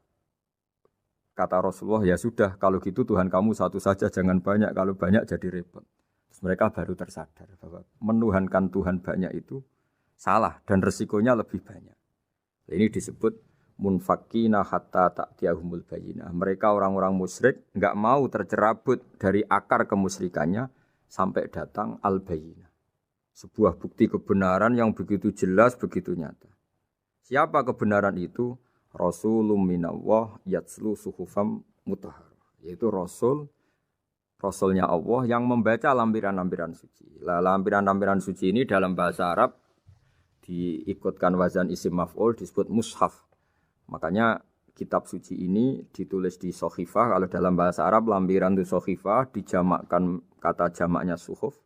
kata Rasulullah, ya sudah, kalau gitu Tuhan kamu satu saja, jangan banyak. Kalau banyak jadi repot. Terus mereka baru tersadar bahwa menuhankan Tuhan banyak itu salah dan resikonya lebih banyak. Ini disebut munfakina hatta ta'tiyahumul bayyinah. Mereka orang-orang musyrik enggak mau tercerabut dari akar kemusyrikannya sampai datang al-bayyinah. Sebuah bukti kebenaran yang begitu jelas, begitu nyata. Siapa kebenaran itu? Rasulun minallah yatslu suhufam mutahharah, yaitu Rasulnya Allah yang membaca lampiran-lampiran suci. Lampiran-lampiran suci ini dalam bahasa Arab diikutkan wazan isim maf'ul disebut mushaf. Makanya kitab suci ini ditulis di sohifah. Kalau dalam bahasa Arab lampiran itu sohifah, dijamakkan kata jamaknya suhuf.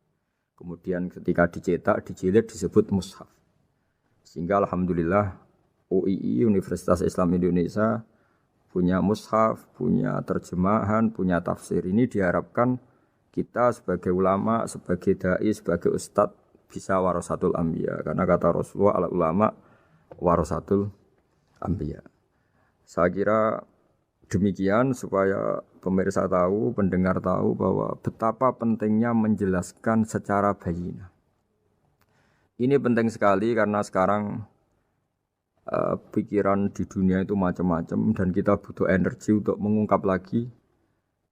Kemudian ketika dicetak, dijilid disebut mushaf. Sehingga alhamdulillah UII Universitas Islam Indonesia punya mushaf, punya terjemahan, punya tafsir. Ini diharapkan kita sebagai ulama, sebagai dai, sebagai ustadz bisa warasatul anbiya. Karena kata Rasulullah ala ulama warasatul anbiya. Saya kira demikian supaya pemirsa tahu, pendengar tahu bahwa betapa pentingnya menjelaskan secara bayyinah. Ini penting sekali karena sekarang pikiran di dunia itu macam-macam dan kita butuh energi untuk mengungkap lagi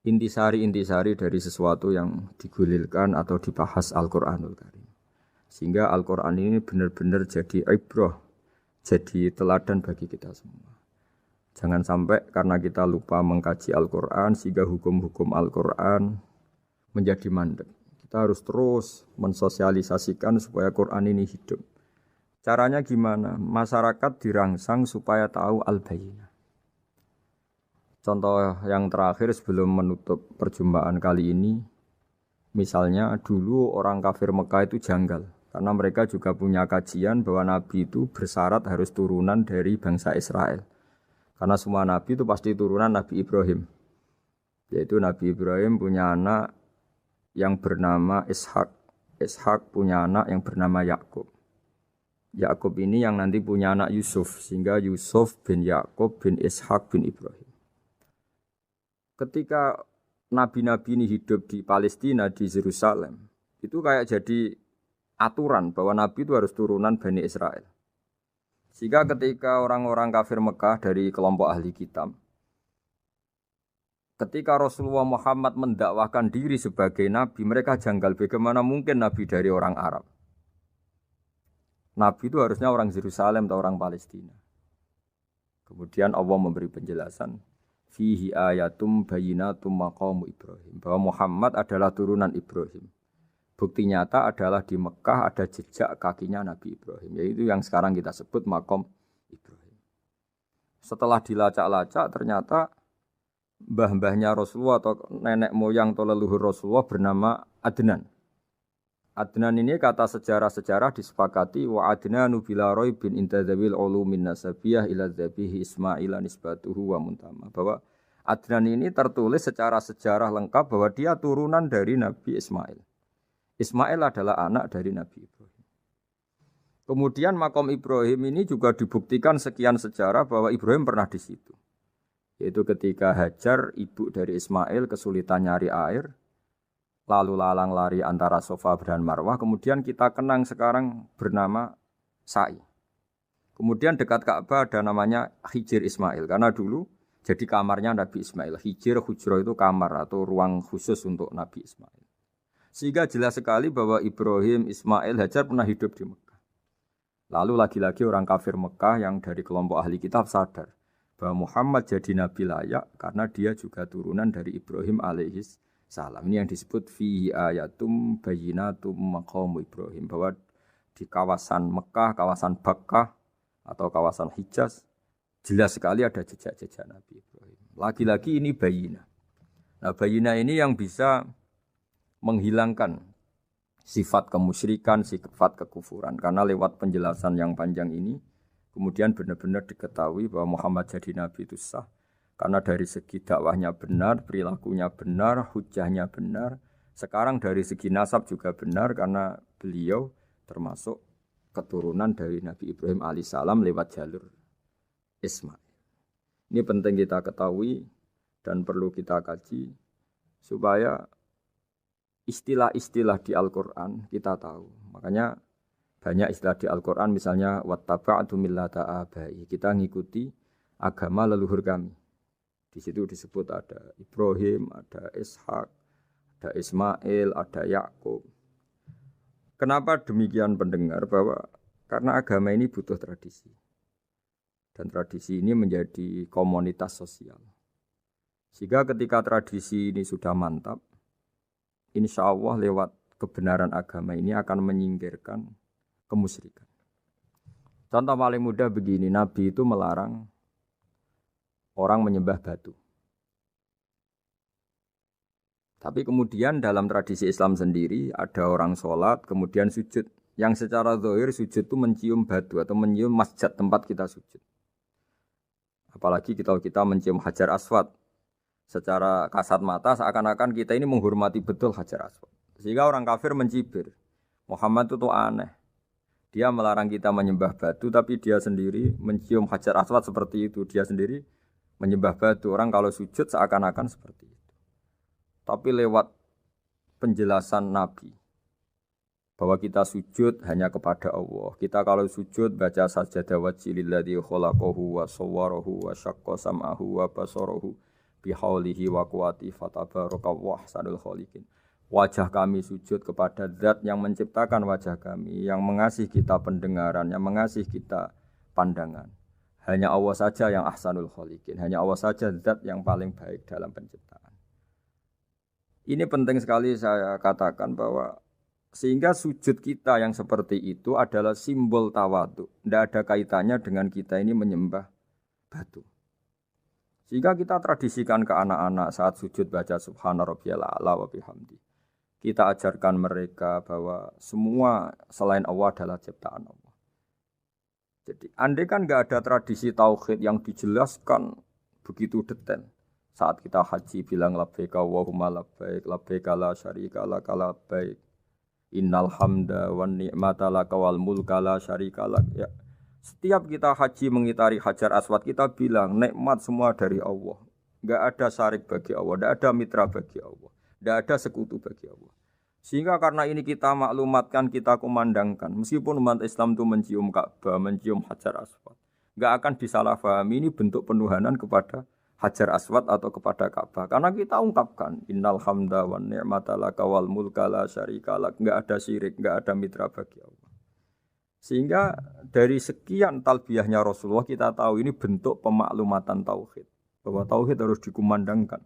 intisari-intisari dari sesuatu yang digulirkan atau dibahas Al-Qur'anul Karim. Sehingga Al-Qur'an ini benar-benar jadi ibrah, jadi teladan bagi kita semua. Jangan sampai karena kita lupa mengkaji Al-Qur'an sehingga hukum-hukum Al-Qur'an menjadi mandek. Kita harus terus mensosialisasikan supaya Qur'an ini hidup. Caranya gimana? Masyarakat dirangsang supaya tahu al-bayyinah. Contoh yang terakhir sebelum menutup perjumpaan kali ini, misalnya dulu orang kafir Mekah itu janggal. Karena mereka juga punya kajian bahwa Nabi itu bersyarat harus turunan dari bangsa Israel. Karena semua Nabi itu pasti turunan Nabi Ibrahim. Yaitu Nabi Ibrahim punya anak yang bernama Ishak. Ishak punya anak yang bernama Yakub. Yakub ini yang nanti punya anak Yusuf, sehingga Yusuf bin Yakub bin Ishak bin Ibrahim. Ketika nabi-nabi ini hidup di Palestina, di Yerusalem, itu kayak jadi aturan bahwa Nabi itu harus turunan Bani Israel. Sehingga ketika orang-orang kafir Mekah dari kelompok ahli kitab, ketika Rasulullah Muhammad mendakwahkan diri sebagai Nabi, mereka janggal bagaimana mungkin Nabi dari orang Arab. Nabi itu harusnya orang Yerusalem atau orang Palestina. Kemudian Allah memberi penjelasan, fihi ayatum bayyinatum maqamu Ibrahim, bahwa Muhammad adalah turunan Ibrahim. Bukti nyata adalah di Mekah ada jejak kakinya Nabi Ibrahim, yaitu yang sekarang kita sebut maqam Ibrahim. Setelah dilacak-lacak ternyata mbah-mbahnya Rasulullah atau nenek moyang atau leluhur Rasulullah bernama Adnan. Adnan ini kata sejarah-sejarah disepakati wa adnanu bila raibin inda dzawil ulumin nasabiyah ila dzabihi Ismail nisbatuhu wa muntama. Bahwa Adnan ini tertulis secara sejarah lengkap bahwa dia turunan dari Nabi Ismail. Ismail adalah anak dari Nabi Ibrahim. Kemudian makom Ibrahim ini juga dibuktikan sekian sejarah bahwa Ibrahim pernah di situ. Yaitu ketika Hajar, ibu dari Ismail, kesulitan nyari air, lalu lalang lari antara Safa dan Marwah, kemudian kita kenang sekarang bernama Sa'i. Kemudian dekat Ka'bah ada namanya Hijir Ismail, karena dulu jadi kamarnya Nabi Ismail. Hijir, hujro itu kamar atau ruang khusus untuk Nabi Ismail. Sehingga jelas sekali bahwa Ibrahim, Ismail, Hajar pernah hidup di Mekah. Lalu lagi-lagi orang kafir Mekah yang dari kelompok ahli kitab sadar bahwa Muhammad jadi Nabi layak karena dia juga turunan dari Ibrahim alaihis salam. Ini yang disebut fi ayatum bayyinatum maqamu Ibrahim, bahwa di kawasan Mekah, kawasan Bakkah atau kawasan Hijaz jelas sekali ada jejak-jejak Nabi Ibrahim. Lagi-lagi ini bayyinah. Nah, bayyinah ini yang bisa menghilangkan sifat kemusyrikan, sifat kekufuran, karena lewat penjelasan yang panjang ini kemudian benar-benar diketahui bahwa Muhammad jadi Nabi itu sah. Karena dari segi dakwahnya benar, perilakunya benar, hujahnya benar. Sekarang dari segi nasab juga benar karena beliau termasuk keturunan dari Nabi Ibrahim alaihissalam lewat jalur Ismail. Ini penting kita ketahui dan perlu kita kaji supaya istilah-istilah di Al-Quran kita tahu. Makanya banyak istilah di Al-Quran misalnya wattaba'tu millata abai. Kita ngikuti agama leluhur kami. Di situ disebut ada Ibrahim, ada Ishak, ada Ismail, ada Yakub. Kenapa demikian pendengar? Bahwa karena agama ini butuh tradisi. Dan tradisi ini menjadi komunitas sosial. Sehingga ketika tradisi ini sudah mantap, insya Allah lewat kebenaran agama ini akan menyingkirkan kemusyrikan. Contoh paling mudah begini, Nabi itu melarang orang menyembah batu. Tapi kemudian dalam tradisi Islam sendiri ada orang sholat kemudian sujud. Yang secara zahir sujud itu mencium batu atau mencium masjid tempat kita sujud. Apalagi kita mencium Hajar Aswad. Secara kasat mata seakan-akan kita ini menghormati betul Hajar Aswad. Sehingga orang kafir mencibir. Muhammad itu aneh. Dia melarang kita menyembah batu tapi dia sendiri mencium Hajar Aswad seperti itu. Dia sendiri menyembah batu. Orang kalau sujud seakan-akan seperti itu. Tapi lewat penjelasan Nabi bahwa kita sujud hanya kepada Allah. Kita kalau sujud baca sajadah wajhililladzi khalaqahu wa sawwarahu wa syaqqa sam'ahu wa basarahu bihaulihi wa quwwati fatabarakallahi ahsanul khaliqin. Wajah kami sujud kepada Zat yang menciptakan wajah kami, yang mengasihi kita pendengaran, yang mengasihi kita pandangan. Hanya Allah saja yang ahsanul khaliqin, hanya Allah saja Zat yang paling baik dalam penciptaan. Ini penting sekali saya katakan bahwa sehingga sujud kita yang seperti itu adalah simbol tawadhu. Tidak ada kaitannya dengan kita ini menyembah batu. Sehingga kita tradisikan ke anak-anak saat sujud baca subhana rabbiyal a'la wa bihamdi. Kita ajarkan mereka bahwa semua selain Allah adalah ciptaan Allah. Jadi andai kan enggak ada tradisi tauhid yang dijelaskan begitu detail. Saat kita haji bilang labbaik Allahumma labbaik, labbaik la syarika lak labbaik. Innal hamda wan ni'mata laka wal mulka la syarika lak. Ya. Setiap kita haji mengitari Hajar Aswad kita bilang nikmat semua dari Allah. Enggak ada syarik bagi Allah, enggak ada mitra bagi Allah, enggak ada sekutu bagi Allah. Sehingga karena ini kita maklumatkan, kita kumandangkan. Meskipun umat Islam itu mencium Ka'bah, mencium Hajar Aswad, nggak akan disalahfahami ini bentuk penuhanan kepada Hajar Aswad atau kepada Ka'bah. Karena kita ungkapkan innal hamda wan ni'mata laka wal mulka la syarika lak. Enggak ada syirik, enggak ada mitra bagi Allah. Sehingga dari sekian talbiyahnya Rasulullah kita tahu ini bentuk pemaklumatan tauhid. Bahwa tauhid harus dikumandangkan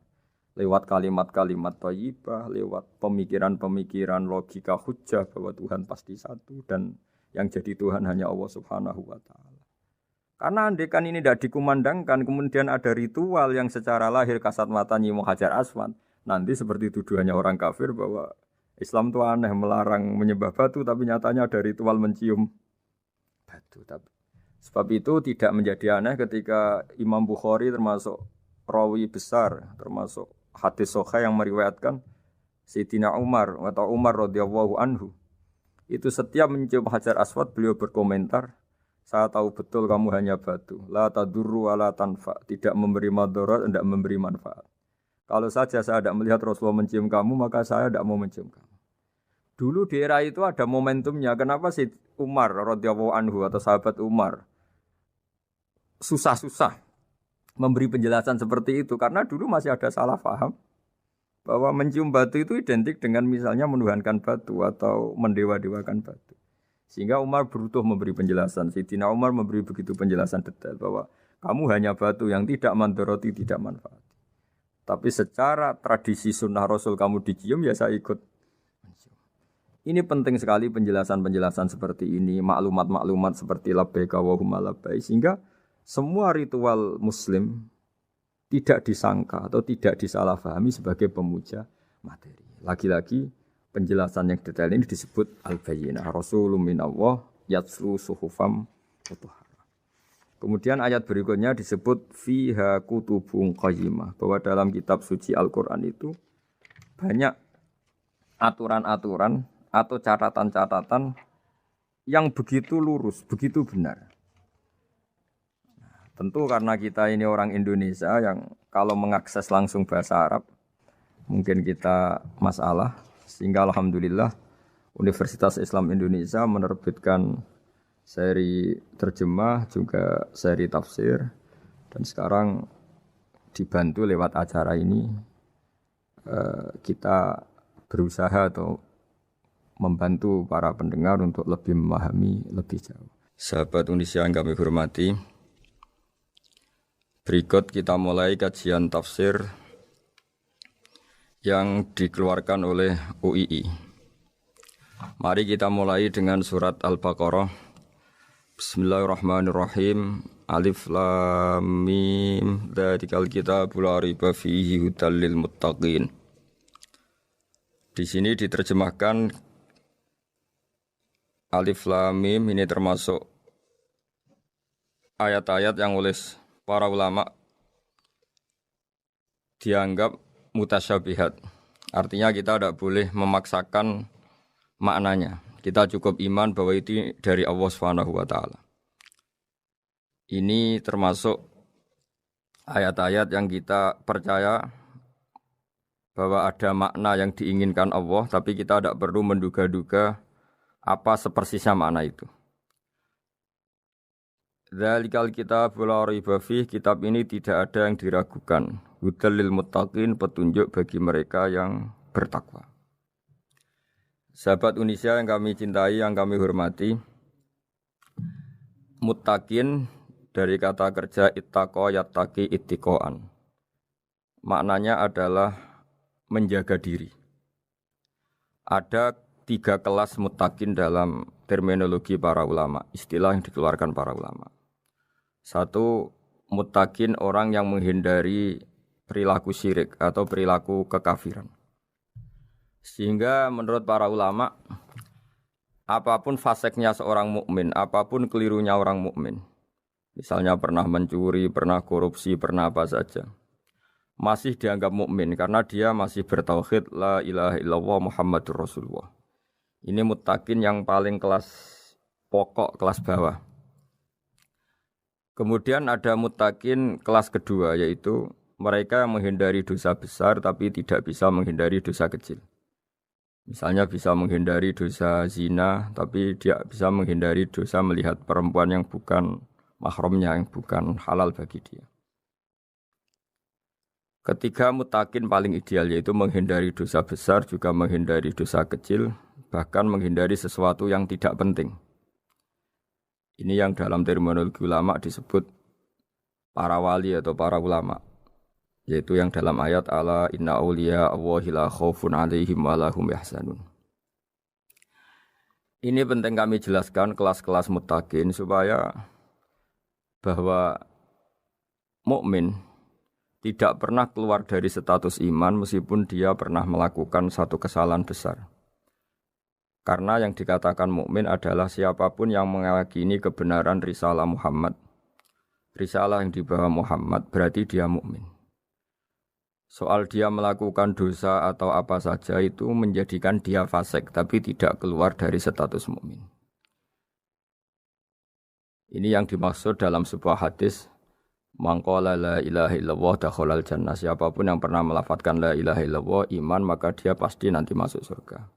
lewat kalimat-kalimat thayyibah, lewat pemikiran-pemikiran logika hujjah bahwa Tuhan pasti satu dan yang jadi Tuhan hanya Allah Subhanahu wa taala. Karena andekan ini tidak dikumandangkan, kemudian ada ritual yang secara lahir kasat mata nyium Hajar Aswad. Nanti seperti tuduhannya orang kafir bahwa Islam itu aneh, melarang menyembah batu, tapi nyatanya ada ritual mencium batu. Sebab itu tidak menjadi aneh ketika Imam Bukhari termasuk rawi besar, termasuk hadis sahih yang meriwayatkan Sayyidina Umar atau Umar radhiyallahu anhu. Itu setiap mencium Hajar Aswad beliau berkomentar, saya tahu betul kamu hanya batu. La tadurru wa la tanfa. Tidak memberi madarat, tidak memberi manfaat. Kalau saja saya tidak melihat Rasulullah mencium kamu, maka saya tidak mau mencium kamu. Dulu di era itu ada momentumnya. Kenapa sih Umar radhiyallahu anhu atau sahabat Umar susah-susah memberi penjelasan seperti itu? Karena dulu masih ada salah paham bahwa mencium batu itu identik dengan misalnya menuhankan batu atau mendewa-dewakan batu. Sehingga Umar berutuh memberi penjelasan. Sayyidina Umar memberi begitu penjelasan detail bahwa kamu hanya batu yang tidak mandoroti, tidak manfaat. Tapi secara tradisi sunnah Rasul kamu dicium, ya saya ikut mencium. Ini penting sekali penjelasan-penjelasan seperti ini, maklumat-maklumat seperti labbaika wa humma labbaik, sehingga semua ritual Muslim tidak disangka atau tidak disalahfahami sebagai pemuja materi. Lagi-lagi penjelasan yang detail ini disebut al-bayyinah. Rasulun minallah yatslu suhufam mutahharah. Kemudian ayat berikutnya disebut fiha kutubun qayyimah, bahwa dalam kitab suci Al-Qur'an itu banyak aturan-aturan atau catatan-catatan yang begitu lurus, begitu benar. Tentu karena kita ini orang Indonesia yang kalau mengakses langsung bahasa Arab mungkin kita masalah. Sehingga alhamdulillah Universitas Islam Indonesia menerbitkan seri terjemah juga seri tafsir, dan sekarang dibantu lewat acara ini kita berusaha atau membantu para pendengar untuk lebih memahami lebih jauh. Sahabat Indonesia yang kami hormati, berikut kita mulai kajian tafsir yang dikeluarkan oleh UII. Mari kita mulai dengan surat Al-Baqarah. Bismillahirrahmanirrahim. Alif lam mim. Dzalikal kitabul la raiba fihi hudal lil muttaqin. Di sini diterjemahkan Alif lam mim ini termasuk ayat-ayat yang oleh para ulama dianggap mutasyabihat. Artinya kita tidak boleh memaksakan maknanya. Kita cukup iman bahwa itu dari Allah Subhanahu wa taala. Ini termasuk ayat-ayat yang kita percaya bahwa ada makna yang diinginkan Allah, tapi kita tidak perlu menduga-duga apa sepersisnya makna itu. Dzalikal kitabul la raiba fihi, kitab ini tidak ada yang diragukan. Hudal lil muttaqin, petunjuk bagi mereka yang bertakwa. Sahabat Indonesia yang kami cintai, yang kami hormati, muttaqin dari kata kerja ittaqa yattaqi ittiqaan. Maknanya adalah menjaga diri. Ada 3 kelas muttaqin dalam terminologi para ulama, istilah yang dikeluarkan para ulama. 1, muttaqin orang yang menghindari perilaku syirik atau perilaku kekafiran. Sehingga menurut para ulama, apapun faseknya seorang mukmin, apapun kelirunya orang mukmin, misalnya pernah mencuri, pernah korupsi, pernah apa saja, masih dianggap mukmin karena dia masih bertauhid la ilaha illallah Muhammadur Rasulullah. Ini muttaqin yang paling kelas pokok, kelas bawah. Kemudian ada muttaqin kelas kedua, yaitu mereka yang menghindari dosa besar tapi tidak bisa menghindari dosa kecil. Misalnya bisa menghindari dosa zina, tapi dia bisa menghindari dosa melihat perempuan yang bukan mahramnya, yang bukan halal bagi dia. Ketiga mutakin paling ideal yaitu menghindari dosa besar, juga menghindari dosa kecil, bahkan menghindari sesuatu yang tidak penting. Ini yang dalam terminologi ulama disebut para wali atau para ulama. Yaitu yang dalam ayat ala inna awliya Allahi la khaufun alaihim wa lahum yahzanun. Ini penting kami jelaskan kelas-kelas muttaqin supaya bahwa mukmin tidak pernah keluar dari status iman meskipun dia pernah melakukan satu kesalahan besar. Karena yang dikatakan mukmin adalah siapapun yang meyakini kebenaran risalah Muhammad. Risalah yang dibawa Muhammad berarti dia mukmin. Soal dia melakukan dosa atau apa saja itu menjadikan dia fasik, tapi tidak keluar dari status mukmin. Ini yang dimaksud dalam sebuah hadis, man qala la ilaha illallah dakhalal jannah. Siapapun yang pernah melafadzkan la ilaha illallah iman, maka dia pasti nanti masuk surga.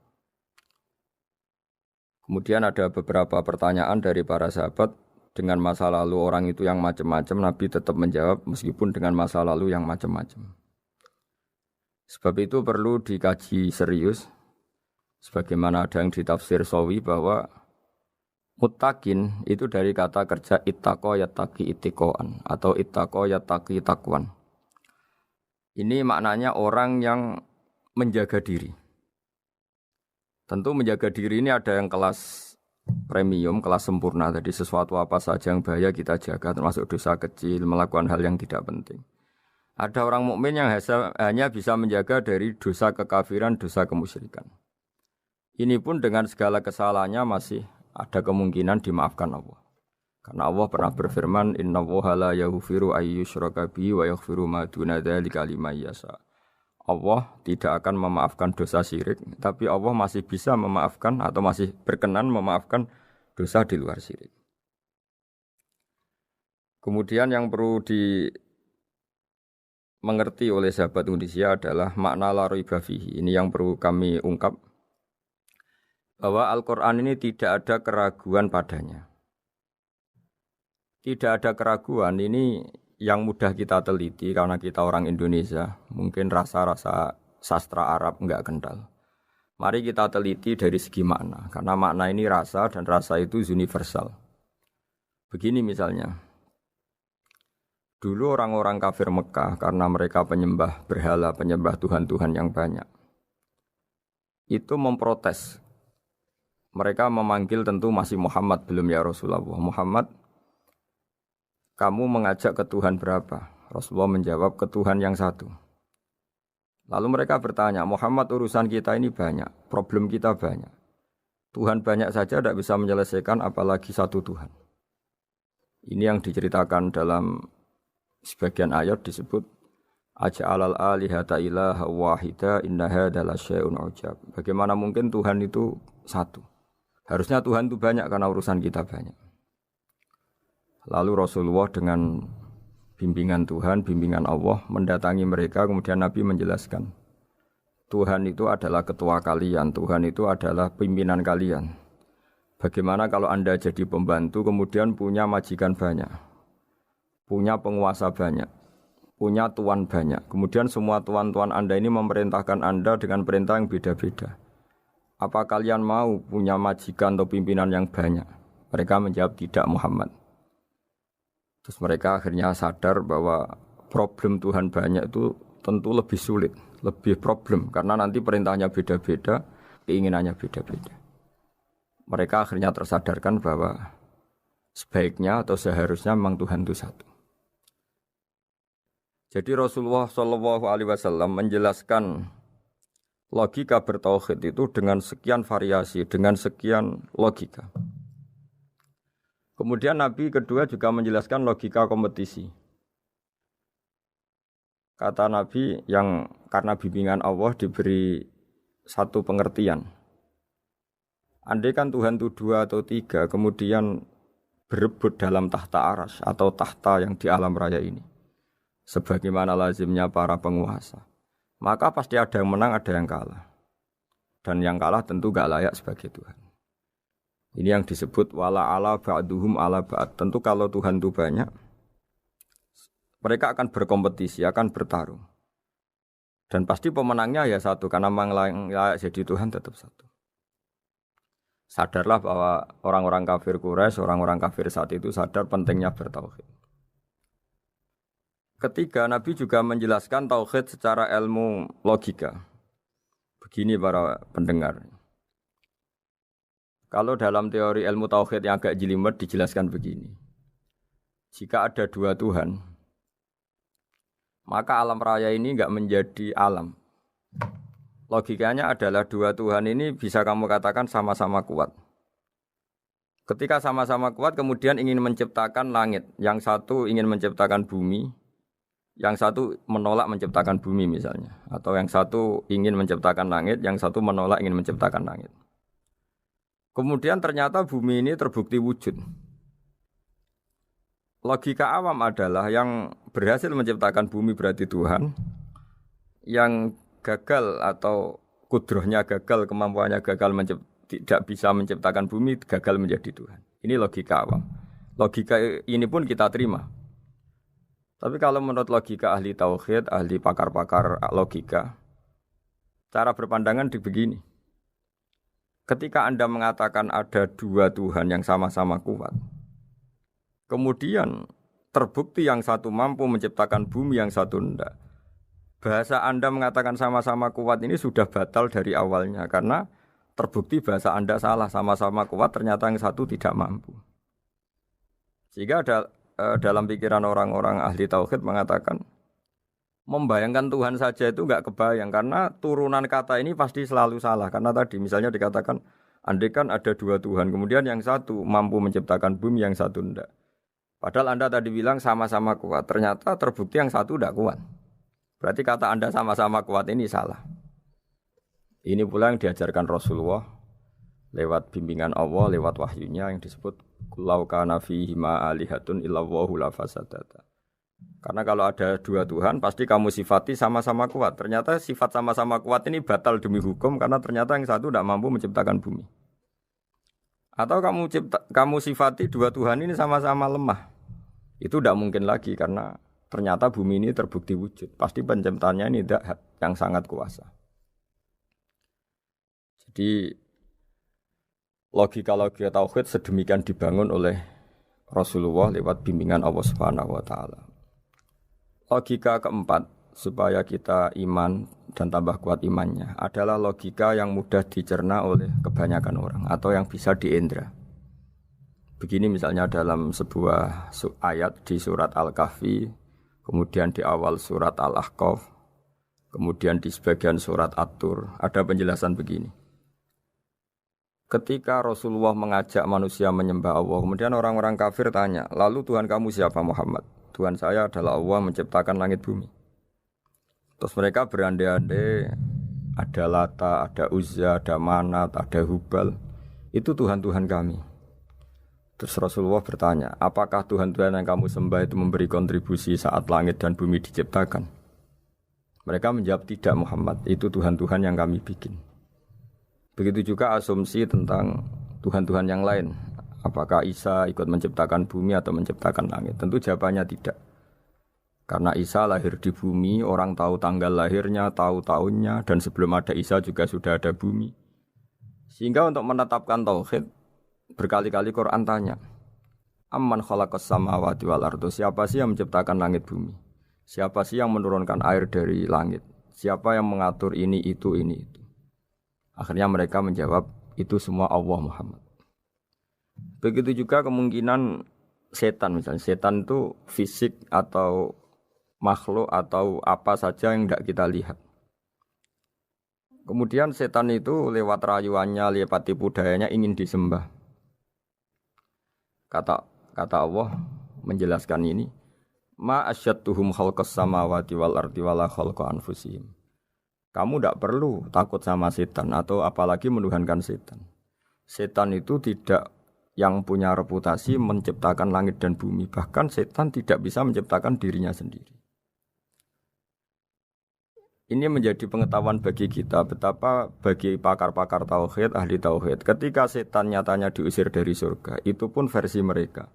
Kemudian ada beberapa pertanyaan dari para sahabat dengan masa lalu orang itu yang macam-macam, Nabi tetap menjawab meskipun dengan masa lalu yang macam-macam. Sebab itu perlu dikaji serius, sebagaimana ada yang ditafsir Sawi bahwa muttaqin itu dari kata kerja ittaqa yattaqi ittiqoan atau ittaqa yattaqi taqwan. Ini maknanya orang yang menjaga diri. Tentu menjaga diri ini ada yang kelas premium, kelas sempurna. Jadi sesuatu apa saja yang bahaya kita jaga, termasuk dosa kecil, melakukan hal yang tidak penting. Ada orang mukmin yang hanya bisa menjaga dari dosa kekafiran, dosa kemusyrikan. Ini pun dengan segala kesalahannya masih ada kemungkinan dimaafkan Allah. Karena Allah pernah berfirman, innallaha la yaghfiru ayyushraka bihi wa yaghfiru ma duna dzalika liman yasha. Allah tidak akan memaafkan dosa syirik, tapi Allah masih bisa memaafkan atau masih berkenan memaafkan dosa di luar syirik. Kemudian yang perlu dimengerti oleh sahabat Indonesia adalah makna la raiba fihi. Ini yang perlu kami ungkap, bahwa Al-Quran ini tidak ada keraguan padanya. Tidak ada keraguan, ini yang mudah kita teliti karena kita orang Indonesia, mungkin rasa-rasa sastra Arab enggak kental. Mari kita teliti dari segi makna, karena makna ini rasa dan rasa itu universal. Begini misalnya, dulu orang-orang kafir Mekah karena mereka penyembah berhala, penyembah Tuhan-Tuhan yang banyak, itu memprotes. Mereka memanggil tentu masih Muhammad, belum ya Rasulullah. Muhammad, kamu mengajak ke Tuhan berapa? Rasulullah menjawab, ke Tuhan yang satu. Lalu mereka bertanya, Muhammad urusan kita ini banyak, problem kita banyak. Tuhan banyak saja tidak bisa menyelesaikan, apalagi satu Tuhan. Ini yang diceritakan dalam sebagian ayat disebut, Aja'alal alihata ilaha wahida inna hadza lasyai'un ujab. Bagaimana mungkin Tuhan itu satu? Harusnya Tuhan itu banyak karena urusan kita banyak. Lalu Rasulullah dengan bimbingan Tuhan, bimbingan Allah mendatangi mereka, kemudian Nabi menjelaskan, Tuhan itu adalah ketua kalian, Tuhan itu adalah pimpinan kalian. Bagaimana kalau Anda jadi pembantu kemudian punya majikan banyak, punya penguasa banyak, punya tuan banyak, kemudian semua tuan-tuan Anda ini memerintahkan Anda dengan perintah yang beda-beda. Apa kalian mau punya majikan atau pimpinan yang banyak? Mereka menjawab tidak, Muhammad. Terus mereka akhirnya sadar bahwa problem Tuhan banyak itu tentu lebih sulit, lebih problem. Karena nanti perintahnya beda-beda, keinginannya beda-beda. Mereka akhirnya tersadarkan bahwa sebaiknya atau seharusnya memang Tuhan itu satu. Jadi Rasulullah SAW menjelaskan logika bertauhid itu dengan sekian variasi, dengan sekian logika. Kemudian Nabi kedua juga menjelaskan logika kompetisi. Kata Nabi yang karena bimbingan Allah diberi satu pengertian. Andai kan Tuhan itu 2 atau 3, kemudian berebut dalam tahta arsy atau tahta yang di alam raya ini. Sebagaimana lazimnya para penguasa. Maka pasti ada yang menang, ada yang kalah. Dan yang kalah tentu gak layak sebagai Tuhan. Ini yang disebut wala ala ba'duhum ala ba'd. Tentu kalau Tuhan itu banyak, mereka akan berkompetisi, akan bertarung. Dan pasti pemenangnya ya satu, karena memang layak jadi Tuhan tetap satu. Sadarlah bahwa orang-orang kafir Quraisy, orang-orang kafir saat itu sadar pentingnya bertauhid. Ketiga, Nabi juga menjelaskan tauhid secara ilmu logika. Begini para pendengar. Kalau dalam teori ilmu tauhid yang agak jelimet dijelaskan begini. Jika ada dua Tuhan, maka alam raya ini enggak menjadi alam. Logikanya adalah dua Tuhan ini bisa kamu katakan sama-sama kuat. Ketika sama-sama kuat kemudian ingin menciptakan langit. Yang satu ingin menciptakan bumi, yang satu menolak menciptakan bumi misalnya. Atau yang satu ingin menciptakan langit, yang satu menolak ingin menciptakan langit. Kemudian ternyata bumi ini terbukti wujud. Logika awam adalah yang berhasil menciptakan bumi berarti Tuhan, yang gagal atau kudrohnya gagal, kemampuannya gagal tidak bisa menciptakan bumi, gagal menjadi Tuhan. Ini logika awam. Logika ini pun kita terima. Tapi kalau menurut logika ahli tauhid, ahli pakar-pakar logika, cara berpandangan begini. Ketika Anda mengatakan ada dua Tuhan yang sama-sama kuat, kemudian terbukti yang satu mampu menciptakan bumi, yang satu tidak. Bahasa Anda mengatakan sama-sama kuat ini sudah batal dari awalnya, karena terbukti bahasa Anda salah, sama-sama kuat ternyata yang satu tidak mampu. Sehingga dalam pikiran orang-orang ahli tauhid mengatakan, membayangkan Tuhan saja itu enggak kebayang, karena turunan kata ini pasti selalu salah. Karena tadi misalnya dikatakan, andai kan ada dua Tuhan, kemudian yang satu mampu menciptakan bumi, yang satu tidak. Padahal Anda tadi bilang sama-sama kuat, ternyata terbukti yang satu tidak kuat. Berarti kata Anda sama-sama kuat ini salah. Ini pula yang diajarkan Rasulullah lewat bimbingan Allah, lewat wahyunya yang disebut Lau kana fihi ma alihatun illallahu la fasadata. Karena kalau ada dua Tuhan, pasti kamu sifati sama-sama kuat. Ternyata sifat sama-sama kuat ini batal demi hukum, karena ternyata yang satu tidak mampu menciptakan bumi. Atau kamu sifati dua Tuhan ini sama-sama lemah. Itu tidak mungkin lagi, karena ternyata bumi ini terbukti wujud. Pasti penciptanya ini tidak yang sangat kuasa. Jadi logika-logika tauhid sedemikian dibangun oleh Rasulullah lewat bimbingan Allah Subhanahu wa taala. Logika keempat supaya kita iman dan tambah kuat imannya adalah logika yang mudah dicerna oleh kebanyakan orang atau yang bisa diindra. Begini misalnya dalam sebuah ayat di surat Al-Kahfi, kemudian di awal surat Al-Ahqaf, kemudian di sebagian surat At-Tur, ada penjelasan begini. Ketika Rasulullah mengajak manusia menyembah Allah, kemudian orang-orang kafir tanya, lalu Tuhan kamu siapa Muhammad? Tuhan saya adalah Allah menciptakan langit bumi. Terus mereka berandai-andai, ada Lata, ada Uzza, ada Manat, ada Hubal. Itu Tuhan-Tuhan kami. Terus Rasulullah bertanya, apakah Tuhan-Tuhan yang kamu sembah itu memberi kontribusi saat langit dan bumi diciptakan? Mereka menjawab, tidak Muhammad, itu Tuhan-Tuhan yang kami bikin. Begitu juga asumsi tentang Tuhan-Tuhan yang lain. Apakah Isa ikut menciptakan bumi atau menciptakan langit? Tentu jawabannya tidak. Karena Isa lahir di bumi, orang tahu tanggal lahirnya, tahu tahunnya, dan sebelum ada Isa juga sudah ada bumi. Sehingga untuk menetapkan tauhid, berkali-kali Quran tanya, Amman khalaqas samawati wal ardo, siapa sih yang menciptakan langit bumi? Siapa sih yang menurunkan air dari langit? Siapa yang mengatur ini, itu. Akhirnya mereka menjawab, itu semua Allah Muhammad. Begitu juga kemungkinan setan misalnya. Setan itu fisik atau makhluk atau apa saja yang tidak kita lihat. Kemudian setan itu lewat rayuannya, lewat tipu dayanya ingin disembah. Kata Allah menjelaskan ini, ma asyadduhum khalqas samawati wal ardi wala khalqa anfusihim. Kamu tidak perlu takut sama setan atau apalagi menuhankan setan. Setan itu tidak yang punya reputasi menciptakan langit dan bumi. Bahkan setan tidak bisa menciptakan dirinya sendiri. Ini menjadi pengetahuan bagi kita betapa bagi pakar-pakar tauhid, ahli tauhid, ketika setan nyatanya diusir dari surga, itu pun versi mereka.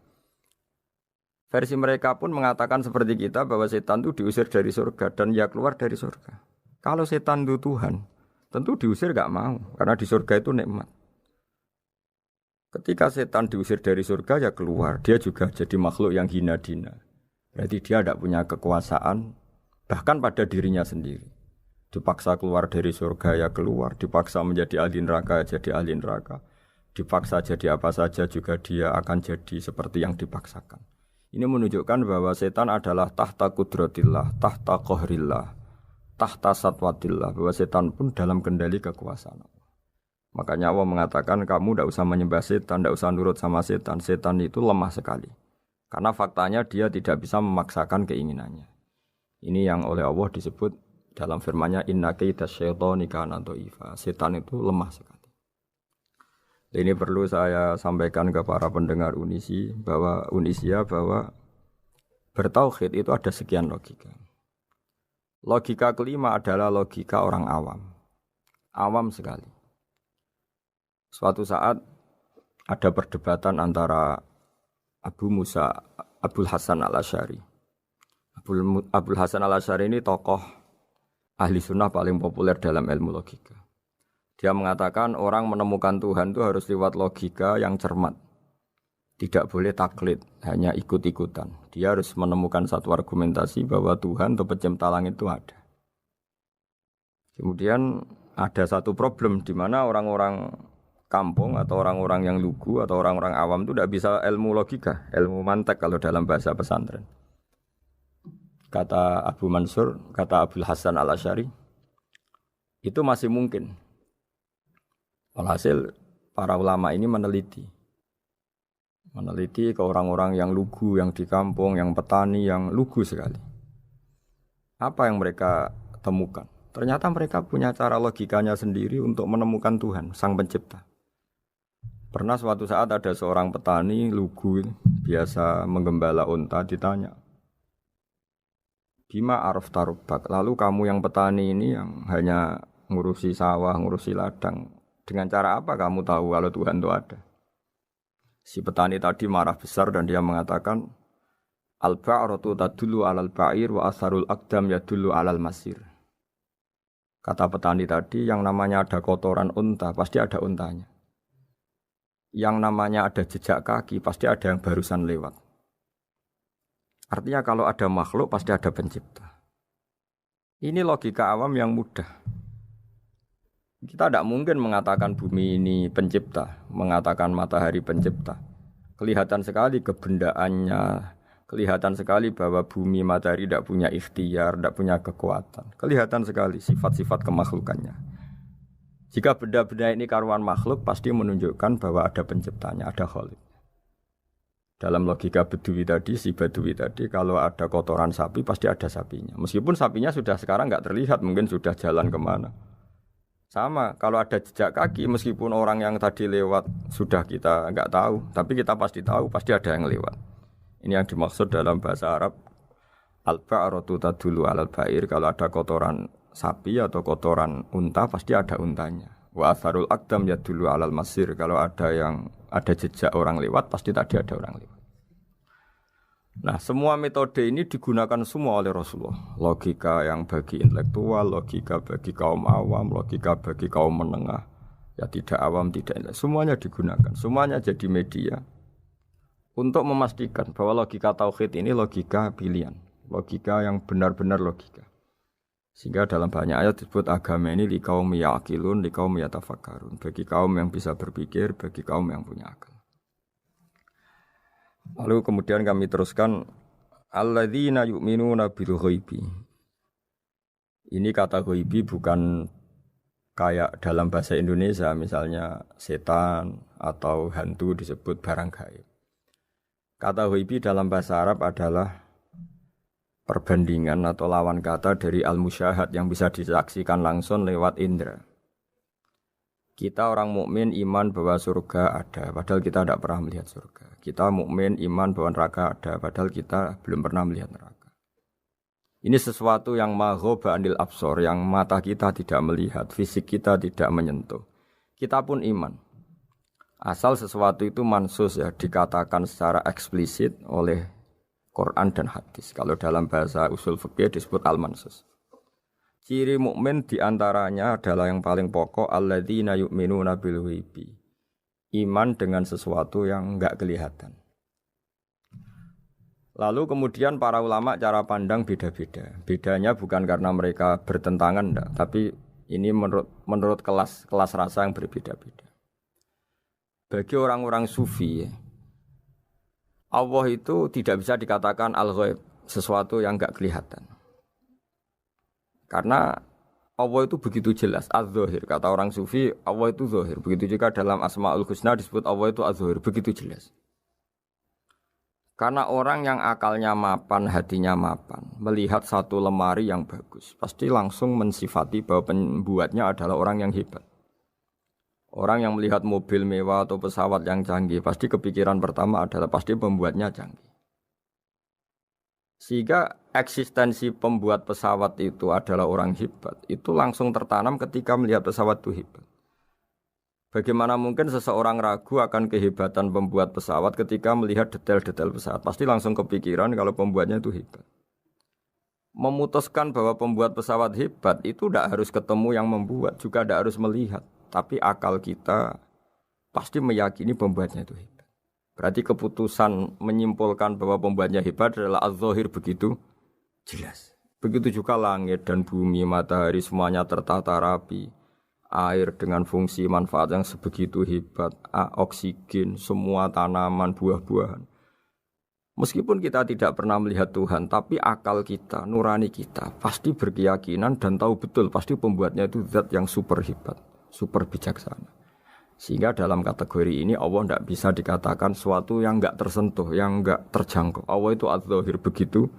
Versi mereka pun mengatakan seperti kita bahwa setan itu diusir dari surga dan ya keluar dari surga. Kalau setan itu Tuhan, tentu diusir gak mau karena di surga itu nikmat. Ketika setan diusir dari surga ya keluar, dia juga jadi makhluk yang hina dina. Berarti dia tidak punya kekuasaan bahkan pada dirinya sendiri. Dipaksa keluar dari surga ya keluar, dipaksa menjadi ahli neraka jadi ahli neraka, dipaksa jadi apa saja juga dia akan jadi seperti yang dipaksakan. Ini menunjukkan bahwa setan adalah tahta kudratillah, tahta qahrillah, tahta satwatillah, bahwa setan pun dalam kendali kekuasaan. Makanya Allah mengatakan kamu tidak usah menyembah setan, tidak usah nurut sama setan. Setan itu lemah sekali. Karena faktanya dia tidak bisa memaksakan keinginannya. Ini yang oleh Allah disebut dalam firman-Nya inna kaida syaitani kana dhaifa. Setan itu lemah sekali. Ini perlu saya sampaikan ke para pendengar Unisia bahwa bertauhid itu ada sekian logika. Logika kelima adalah logika orang awam. Awam sekali. Suatu saat ada perdebatan antara Abul Hasan al-Asy'ari. Abul Hasan al-Asy'ari ini tokoh ahli sunnah paling populer dalam ilmu logika. Dia mengatakan orang menemukan Tuhan itu harus lewat logika yang cermat. Tidak boleh taklid, hanya ikut-ikutan. Dia harus menemukan satu argumentasi bahwa Tuhan atau pencipta langit itu ada. Kemudian ada satu problem di mana orang-orang kampung atau orang-orang yang lugu atau orang-orang awam itu tidak bisa ilmu logika, ilmu mantek kalau dalam bahasa pesantren. Kata Abu Mansur, kata Abul Hasan al-Asy'ari, itu masih mungkin. Alhasil para ulama ini meneliti ke orang-orang yang lugu, yang di kampung, yang petani, yang lugu sekali. Apa yang mereka temukan? Ternyata mereka punya cara logikanya sendiri untuk menemukan Tuhan, Sang Pencipta. Pernah suatu saat ada seorang petani lugu, biasa menggembala unta, ditanya, Bima araf tarubak, lalu kamu yang petani ini yang hanya ngurusi sawah, ngurusi ladang, dengan cara apa kamu tahu kalau Tuhan itu ada? Si petani tadi marah besar dan dia mengatakan, Al-ba'ratu tadullu alal ba'ir wa asharul aqdam yadullu alal masir. Kata petani tadi, yang namanya ada kotoran unta, pasti ada untanya. Yang namanya ada jejak kaki, pasti ada yang barusan lewat. Artinya kalau ada makhluk, pasti ada pencipta. Ini logika awam yang mudah. Kita tidak mungkin mengatakan bumi ini pencipta, mengatakan matahari pencipta. Kelihatan sekali kebendaannya, kelihatan sekali bahwa bumi matahari tidak punya ikhtiar, tidak punya kekuatan. Kelihatan sekali sifat-sifat kemakhlukannya. Jika benda-benda ini karuan makhluk, pasti menunjukkan bahwa ada penciptanya, ada khalik. Dalam logika Bedui tadi, si Bedui tadi, kalau ada kotoran sapi, pasti ada sapinya. Meskipun sapinya sudah sekarang nggak terlihat, mungkin sudah jalan kemana. Sama, kalau ada jejak kaki, meskipun orang yang tadi lewat sudah kita nggak tahu, tapi kita pasti tahu, pasti ada yang lewat. Ini yang dimaksud dalam bahasa Arab, al-ba'ratu tadullu alal ba'ir, kalau ada kotoran sapi atau kotoran unta, pasti ada untanya. Wa atharul aqdam yadullu alal masir, kalau ada jejak orang lewat, pasti tadi ada orang lewat. Nah, semua metode ini digunakan semua oleh Rasulullah. Logika yang bagi intelektual, logika bagi kaum awam, logika bagi kaum menengah. Ya tidak awam, tidak intelektual. Semuanya digunakan. Semuanya jadi media untuk memastikan bahwa logika tauhid ini logika pilihan. Logika yang benar-benar logika. Sehingga dalam banyak ayat disebut agama ini liqaum ya'qilun, liqaum yatafakkarun. Bagi kaum yang bisa berpikir, bagi kaum yang punya akal. Lalu kemudian kami teruskan alladzina yu'minuna bil ghaibi. Ini kata ghaibi bukan kayak dalam bahasa Indonesia misalnya setan atau hantu disebut barang gaib. Kata ghaibi dalam bahasa Arab adalah perbandingan atau lawan kata dari al-musyahad yang bisa disaksikan langsung lewat indera. Kita orang mukmin iman bahwa surga ada, padahal kita tidak pernah melihat surga. Kita mukmin iman bahwa neraka ada, padahal kita belum pernah melihat neraka. Ini sesuatu yang maghoba anil absor, yang mata kita tidak melihat, fisik kita tidak menyentuh. Kita pun iman. Asal sesuatu itu mansus ya, dikatakan secara eksplisit oleh Quran dan hadis. Kalau dalam bahasa usul fikih disebut al-mansus. Ciri mukmin diantaranya adalah yang paling pokok alladzina yu'minuna bil ghaibi. Iman dengan sesuatu yang enggak kelihatan. Lalu kemudian para ulama cara pandang beda-beda. Bedanya bukan karena mereka bertentangan enggak, tapi ini menurut kelas rasa yang berbeda-beda. Bagi orang-orang sufi, Allah itu tidak bisa dikatakan al-ghaib, sesuatu yang enggak kelihatan. Karena Allah itu begitu jelas, az-zahir. Kata orang sufi, Allah itu zahir. Begitu juga dalam Asmaul Husna disebut Allah itu az-zahir, begitu jelas. Karena orang yang akalnya mapan, hatinya mapan, melihat satu lemari yang bagus, pasti langsung mensifati bahwa pembuatnya adalah orang yang hebat. Orang yang melihat mobil mewah atau pesawat yang canggih, pasti kepikiran pertama adalah pasti pembuatnya canggih. Sehingga eksistensi pembuat pesawat itu adalah orang hebat, itu langsung tertanam ketika melihat pesawat itu hebat. Bagaimana mungkin seseorang ragu akan kehebatan pembuat pesawat ketika melihat detail-detail pesawat? Pasti langsung kepikiran kalau pembuatnya itu hebat. Memutuskan bahwa pembuat pesawat hebat itu tidak harus ketemu yang membuat, juga tidak harus melihat. Tapi akal kita pasti meyakini pembuatnya itu hebat. Berarti keputusan menyimpulkan bahwa pembuatnya hebat adalah az-zahir begitu jelas. Begitu juga langit dan bumi, matahari semuanya tertata rapi. Air dengan fungsi manfaat yang sebegitu hebat, oksigen, semua tanaman, buah-buahan. Meskipun kita tidak pernah melihat Tuhan, tapi akal kita, nurani kita, pasti berkeyakinan dan tahu betul, pasti pembuatnya itu zat yang super hebat, super bijaksana. Sehingga dalam kategori ini Allah tidak bisa dikatakan sesuatu yang enggak tersentuh, yang enggak terjangkau. Allah itu az-zahir begitu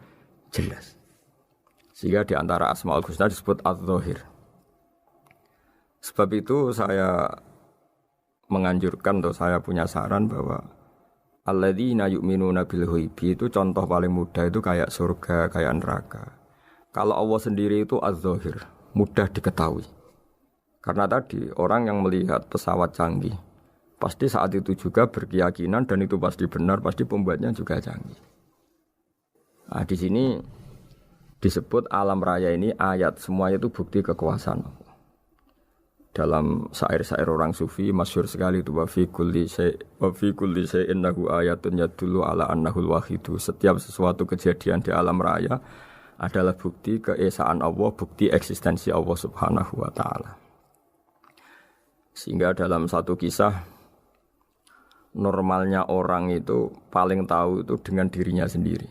jelas. Sehingga di antara Asmaul Husna disebut az-zahir. Sebab itu saya menganjurkan atau saya punya saran bahwa alladzina yu'minuna bil ghaibi itu contoh paling mudah itu kayak surga, kayak neraka. Kalau Allah sendiri itu az-zahir, mudah diketahui. Karena tadi orang yang melihat pesawat canggih pasti saat itu juga berkeyakinan dan itu pasti benar, pasti pembuatnya juga canggih. Nah, di sini disebut alam raya ini ayat, semuanya itu bukti kekuasaan Allah. Dalam syair-syair orang sufi masyhur sekali itu wa fi kulli syai'in innahu ayatun yadullu ala annahul wahidu. Setiap sesuatu kejadian di alam raya adalah bukti keesaan Allah, bukti eksistensi Allah Subhanahu wa taala. Sehingga dalam satu kisah normalnya orang itu paling tahu itu dengan dirinya sendiri.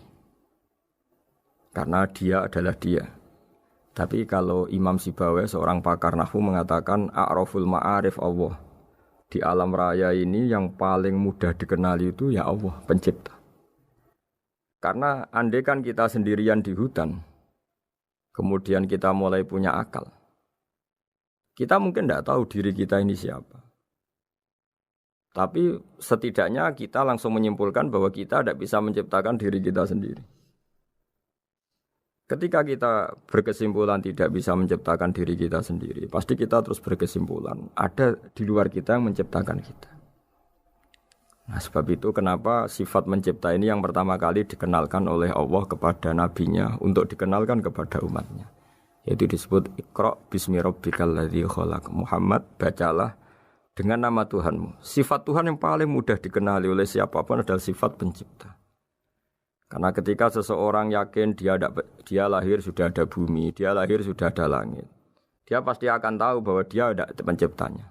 Karena dia adalah dia. Tapi kalau Imam Sibawayh seorang pakar nahwu mengatakan a'raful ma'arif Allah. Di alam raya ini yang paling mudah dikenali itu ya Allah, pencipta. Karena andai kan kita sendirian di hutan, kemudian kita mulai punya akal, kita mungkin tidak tahu diri kita ini siapa. Tapi setidaknya kita langsung menyimpulkan bahwa kita tidak bisa menciptakan diri kita sendiri. Ketika kita berkesimpulan tidak bisa menciptakan diri kita sendiri, pasti kita terus berkesimpulan ada di luar kita yang menciptakan kita. Nah, sebab itu kenapa sifat mencipta ini yang pertama kali dikenalkan oleh Allah kepada nabinya untuk dikenalkan kepada umatnya. Yaitu disebut Iqra bismi rabbikal ladzi khalaq. Muhammad, bacalah dengan nama Tuhanmu. Sifat Tuhan yang paling mudah dikenali oleh siapapun adalah sifat pencipta. Karena ketika seseorang yakin dia lahir sudah ada bumi, dia lahir sudah ada langit, dia pasti akan tahu bahwa dia ada penciptanya.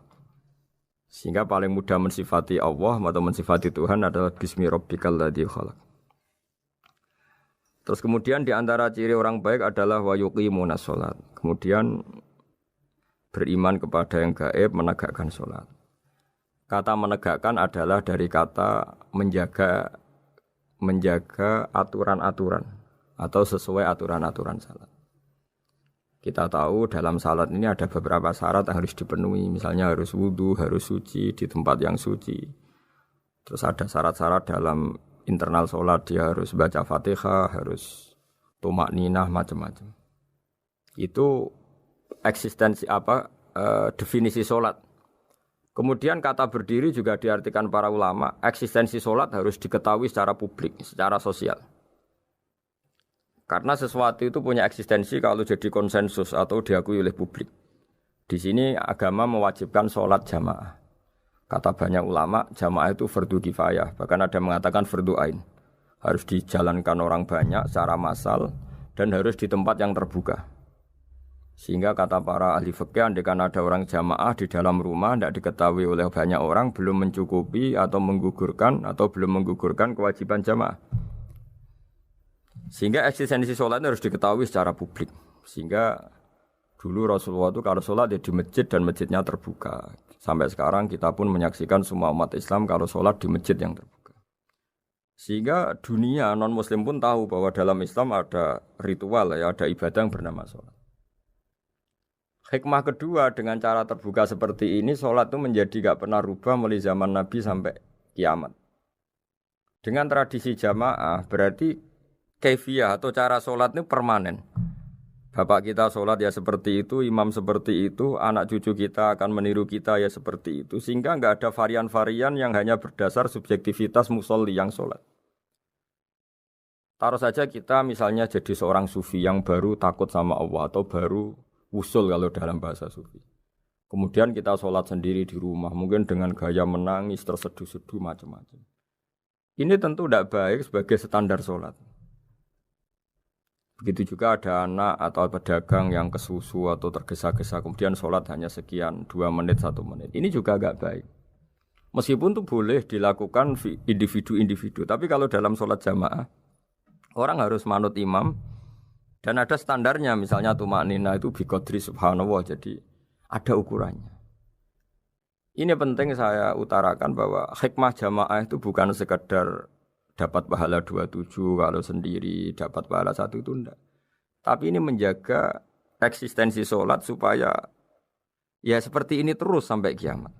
Sehingga paling mudah mensifati Allah atau mensifati Tuhan adalah bismi rabbikal ladzi khalaq. Terus kemudian di antara ciri orang baik adalah wa yuqimunas shalat. Kemudian beriman kepada yang gaib, menegakkan salat. Kata menegakkan adalah dari kata menjaga aturan-aturan atau sesuai aturan-aturan salat. Kita tahu dalam salat ini ada beberapa syarat yang harus dipenuhi. Misalnya harus wudu, harus suci di tempat yang suci. Terus ada syarat-syarat dalam internal salat, dia harus baca Fatihah, harus tumakninah macam-macam. Itu eksistensi definisi sholat. Kemudian kata berdiri juga diartikan para ulama, eksistensi sholat harus diketahui secara publik, secara sosial. Karena sesuatu itu punya eksistensi kalau jadi konsensus atau diakui oleh publik. Di sini agama mewajibkan sholat jamaah. Kata banyak ulama, jamaah itu fardu kifayah. Bahkan ada mengatakan fardu ain. Harus dijalankan orang banyak secara massal dan harus di tempat yang terbuka. Sehingga kata para ahli fikih, andaikan ada orang jamaah di dalam rumah tidak diketahui oleh banyak orang, belum mencukupi atau belum menggugurkan kewajiban jamaah. Sehingga eksistensi sholat harus diketahui secara publik. Sehingga dulu Rasulullah itu kalau sholat ya di masjid dan masjidnya terbuka. Sampai sekarang kita pun menyaksikan semua umat Islam kalau sholat di masjid yang terbuka. Sehingga dunia non-muslim pun tahu bahwa dalam Islam ada ritual, ya, ada ibadah yang bernama sholat. Hikmah kedua dengan cara terbuka seperti ini, sholat itu menjadi gak pernah rubah mulai zaman Nabi sampai kiamat. Dengan tradisi jamaah berarti kaifiyah atau cara sholat ini permanen. Bapak kita sholat ya seperti itu, imam seperti itu, anak cucu kita akan meniru kita ya seperti itu. Sehingga gak ada varian-varian yang hanya berdasar subjektivitas musolli yang sholat. Taruh saja kita misalnya jadi seorang sufi yang baru takut sama Allah atau baru usul kalau dalam bahasa sufi. Kemudian kita sholat sendiri di rumah, mungkin dengan gaya menangis, terseduh-seduh, macam-macam. Ini tentu tidak baik sebagai standar sholat. Begitu juga ada anak atau pedagang yang kesusu atau tergesa-gesa, kemudian sholat hanya sekian, 2 menit, 1 menit. Ini juga agak baik. Meskipun itu boleh dilakukan individu-individu, tapi kalau dalam sholat jamaah, orang harus manut imam, dan ada standarnya, misalnya tumakninah itu biqadri subhanallah, jadi ada ukurannya. Ini penting saya utarakan bahwa hikmah jamaah itu bukan sekedar dapat pahala 27 kalau sendiri, dapat pahala 1 itu enggak. Tapi ini menjaga eksistensi sholat supaya ya seperti ini terus sampai kiamat.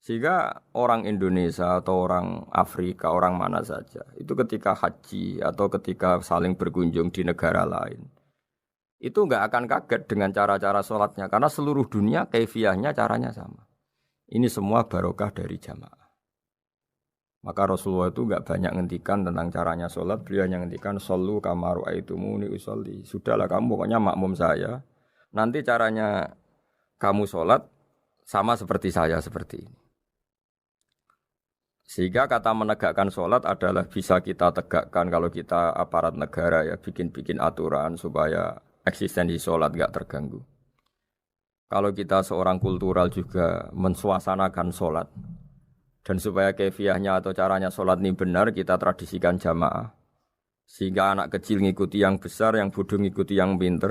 Sehingga orang Indonesia atau orang Afrika, orang mana saja, itu ketika haji atau ketika saling berkunjung di negara lain, itu enggak akan kaget dengan cara-cara sholatnya, karena seluruh dunia kaifiyahnya caranya sama. Ini semua barokah dari jamaah. Maka Rasulullah itu enggak banyak ngendikan tentang caranya sholat, beliau hanya ngendikan shollu kama ra'aitumuni usolli. Sudahlah kamu pokoknya makmum saya, nanti caranya kamu sholat sama seperti saya seperti ini. Sehingga kata menegakkan sholat adalah bisa kita tegakkan kalau kita aparat negara ya bikin-bikin aturan supaya eksistensi sholat gak terganggu. Kalau kita seorang kultural juga mensuasanakan sholat dan supaya kefiahnya atau caranya sholat ini benar kita tradisikan jamaah. Sehingga anak kecil ngikuti yang besar, yang bodoh ngikuti yang pinter.